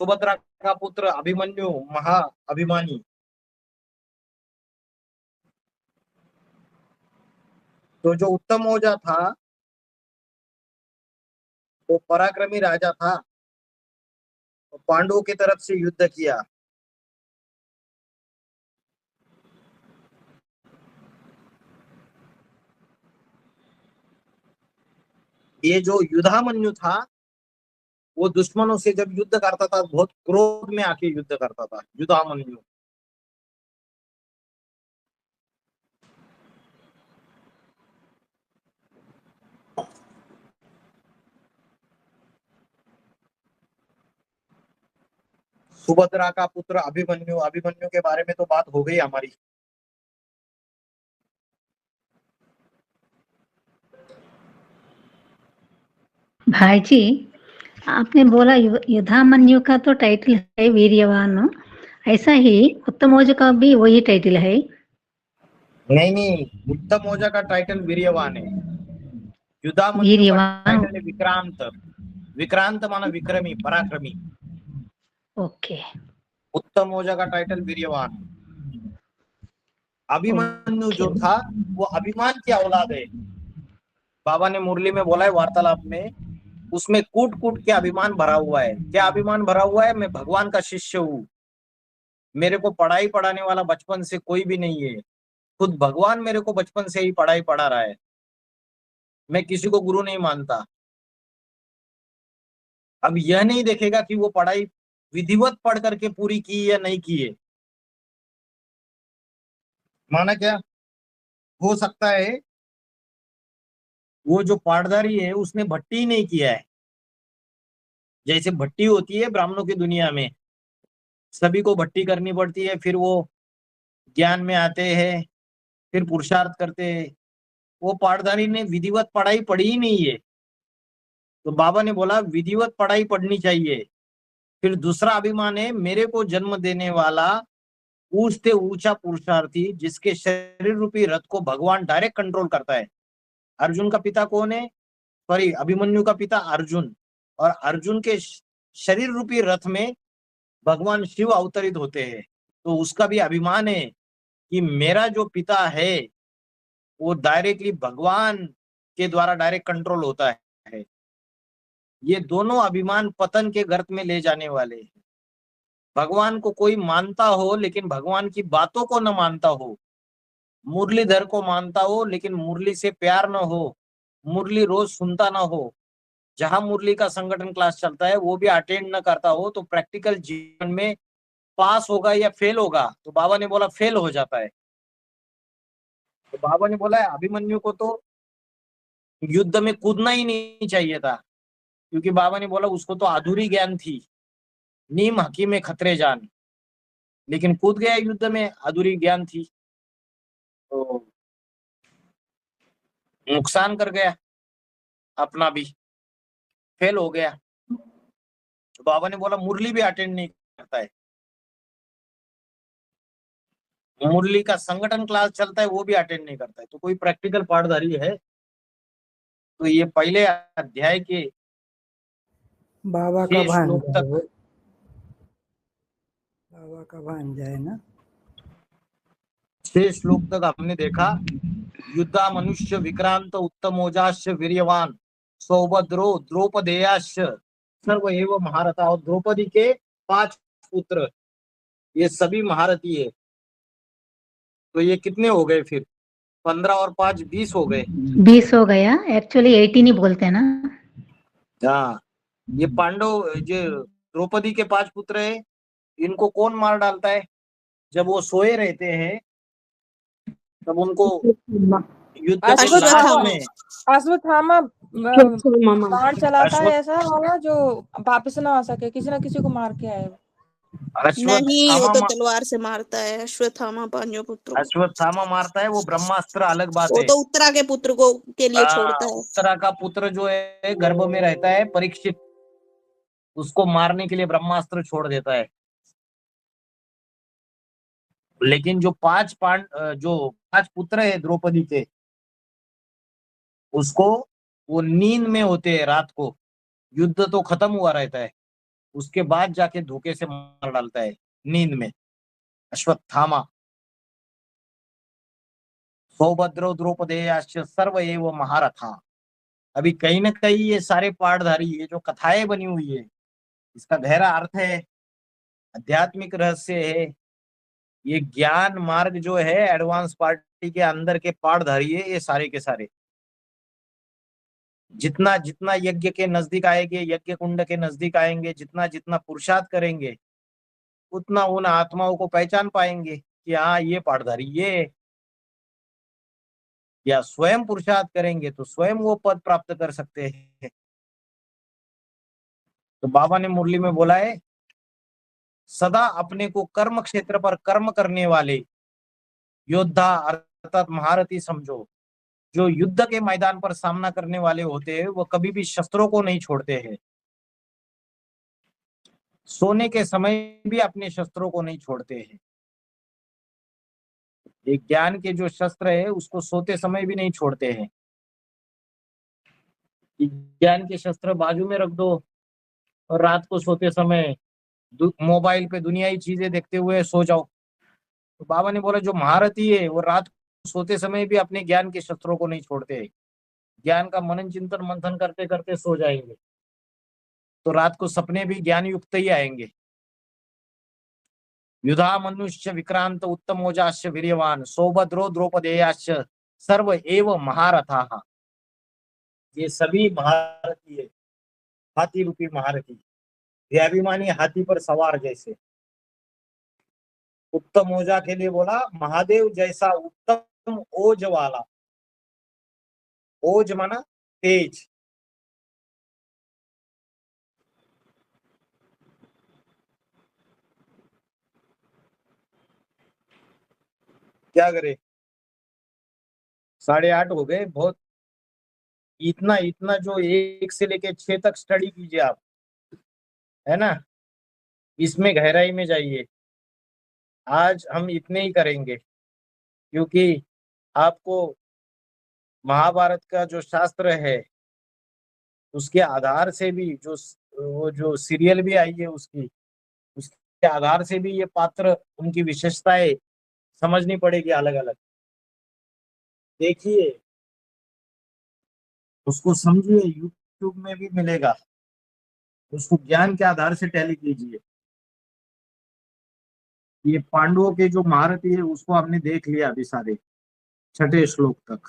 सुभद्रा का पुत्र अभिमन्यु, महा अभिमानी। तो जो उत्तमौजा था वो पराक्रमी राजा था, तो पांडवों की तरफ से युद्ध किया। ये जो युधामन्यु था वो दुश्मनों से जब युद्ध करता था बहुत क्रोध में आके युद्ध करता था युधामन्यु। सुभद्रा का पुत्र अभिमन्यु, अभिमन्यु के बारे में तो बात हो गई हमारी। भाई जी आपने बोला युधामन्यु का तो टाइटल है वीर्यवान, ऐसा ही उत्तमौजा का भी वही टाइटल है? नहीं नहीं, उत्तमौजा का टाइटल वीर्यवान है, युधामन्यु का टाइटल है विक्रांत। विक्रांत माना विक्रमी, पराक्रमी। ओके। उत्तमौजा का टाइटल वीर्यवान। अभिमन्यु जो था वो अभिमान की औलाद है। बाबा ने मुरली में बोला है वार्तालाप में, उसमें कूट कूट के अभिमान भरा हुआ है। क्या अभिमान भरा हुआ है? मैं भगवान का शिष्य हूँ, मेरे को पढ़ाई पढ़ाने वाला बचपन से कोई भी नहीं है, खुद भगवान मेरे को बचपन से ही पढ़ाई पढ़ा रहा है, मैं किसी को गुरु नहीं मानता। अब यह नहीं देखेगा कि वो पढ़ाई विधिवत पढ़ करके पूरी की या नहीं की है। माना क्या हो सकता है वो जो पाठधारी है उसने भट्टी ही नहीं किया है। जैसे भट्टी होती है ब्राह्मणों की दुनिया में, सभी को भट्टी करनी पड़ती है, फिर वो ज्ञान में आते हैं, फिर पुरुषार्थ करते हैं। वो पाठधारी ने विधिवत पढ़ाई पढ़ी ही नहीं है, तो बाबा ने बोला विधिवत पढ़ाई पढ़नी चाहिए। फिर दूसरा अभिमान है, मेरे को जन्म देने वाला ऊंचे ऊंचा पुरुषार्थी जिसके शरीर रूपी रथ को भगवान डायरेक्ट कंट्रोल करता है। अर्जुन का पिता कौन है? सॉरी, अभिमन्यु का पिता अर्जुन, और अर्जुन के शरीर रूपी रथ में भगवान शिव अवतरित होते हैं, तो उसका भी अभिमान है कि मेरा जो पिता है वो डायरेक्टली भगवान के द्वारा डायरेक्ट कंट्रोल होता है। ये दोनों अभिमान पतन के गर्त में ले जाने वाले हैं। भगवान को कोई मानता हो लेकिन भगवान की बातों को न मानता हो, मुरलीधर को मानता हो लेकिन मुरली से प्यार न हो, मुरली रोज सुनता ना हो, जहां मुरली का संगठन क्लास चलता है वो भी अटेंड न करता हो, तो प्रैक्टिकल जीवन में पास होगा या फेल होगा? तो बाबा ने बोला फेल हो जाता है। तो बाबा ने बोला है अभिमन्यु को तो युद्ध में कूदना ही नहीं चाहिए था, क्योंकि बाबा ने बोला उसको तो अधूरी ज्ञान थी, नीम हकीम खतरे जान, लेकिन कूद गया युद्ध में, अधूरी ज्ञान थी तो नुकसान कर गया, अपना भी फेल हो गया। तो बाबा ने बोला मुरली भी अटेंड नहीं करता है, मुरली का संगठन क्लास चलता है वो भी अटेंड नहीं करता है, तो कोई प्रैक्टिकल पाठधारी है? तो ये पहले अध्याय के बाबा का 6 श्लोक भांजा है तक, वो, बाबा का भांजा है ना। 6 श्लोक तक हमने देखा युद्धा मनुष्य विक्रांत उत्तमोजाश्च वीर्यवान सौभद्रो द्रौपदेयाश्च सर्व एव महारथा। और द्रौपदी के 5 पुत्र ये सभी महारथी है। तो ये कितने हो गए फिर? 15 और 5 20 हो गए। 20 हो गया, एक्चुअली 18 ही बोलते हैं ना। हाँ, ये पांडव जो द्रौपदी के 5 पुत्र है, इनको कौन मार डालता है? जब वो सोए रहते हैं तब उनको युद्ध के लास्ट में अश्वत्थामा बाण चलाता है, ऐसा वाला जो वापस ना आ सके, किसी ना किसी को मार के आए। नहीं, वो तो अश्वत्थामा तलवार से मारता है अश्वत्थामा पांचों पुत्रों को। अश्वत्थामा मारता है, वो ब्रह्मास्त्र अलग बात वो है। तो उत्तरा के पुत्र को के लिए छोड़ता है। उत्तरा का पुत्र जो है गर्भ में रहता है परीक्षित, उसको मारने के लिए ब्रह्मास्त्र छोड़ देता है। लेकिन जो 5 पुत्र है द्रौपदी के, उसको वो नींद में होते हैं रात को, युद्ध तो खत्म हुआ रहता है, उसके बाद जाके धोखे से मार डालता है नींद में अश्वत्थामा। सौभद्रो द्रौपदेयाश्च सर्व एव महारथा। अभी कहीं ना कहीं ये सारे पाठधारी, ये जो कथाएं बनी हुई है, इसका गहरा अर्थ है, आध्यात्मिक रहस्य है। ये ज्ञान मार्ग जो है एडवांस पार्टी के अंदर के पाठधारी है, ये सारे के सारे। जितना जितना यज्ञ के नजदीक आएंगे, यज्ञ कुंड के नजदीक आएंगे, जितना जितना पुरुषार्थ करेंगे, उतना उन आत्माओं को पहचान पाएंगे कि हाँ ये पाठधारी ये, या स्वयं पुरुषार्थ करेंगे तो स्वयं वो पद प्राप्त कर सकते हैं। तो बाबा ने मुरली में बोला है सदा अपने को कर्म क्षेत्र पर कर्म करने वाले योद्धा अर्थात महारथी समझो। जो युद्ध के मैदान पर सामना करने वाले होते हैं वो कभी भी शस्त्रों को नहीं छोड़ते हैं, सोने के समय भी अपने शस्त्रों को नहीं छोड़ते हैं। एक ज्ञान के जो शस्त्र है उसको सोते समय भी नहीं छोड़ते हैं। ज्ञान के शस्त्र बाजू में रख दो और रात को सोते समय मोबाइल पे दुनियाई चीजें देखते हुए सो जाओ। तो बाबा ने बोला जो महारथी है वो रात को सोते समय भी अपने ज्ञान के शस्त्रों को नहीं छोड़ते, ज्ञान का मनन चिंतन मंथन करते करते सो जाएंगे, तो रात को सपने भी ज्ञान युक्त ही आएंगे। युधा मनुष्य विक्रांत उत्तमोजाश्च वीर्यवान सौभद्रो द्रौपदेयाश्च सर्व एव महारथाः। ये सभी महारथी है, हाथी रूपी महारथी, देहाभिमानी हाथी पर सवार जैसे। उत्तम ओजा के लिए बोला महादेव जैसा उत्तम ओज वाला, ओज माना तेज। क्या करे, 8:30 हो गए, बहुत इतना इतना जो 1 से लेके 6 तक स्टडी कीजिए आप, है ना, इसमें गहराई में जाइए। आज हम इतने ही करेंगे क्योंकि आपको महाभारत का जो शास्त्र है उसके आधार से भी जो वो जो सीरियल भी आई है उसकी के आधार से भी ये पात्र उनकी विशेषताएं समझनी पड़ेगी अलग अलग। देखिए, उसको समझिए, यूट्यूब में भी मिलेगा, उसको ज्ञान के आधार से टैली कीजिए। ये पांडवों के जो महारथी है उसको हमने देख लिया अभी सारे 6ठे श्लोक तक।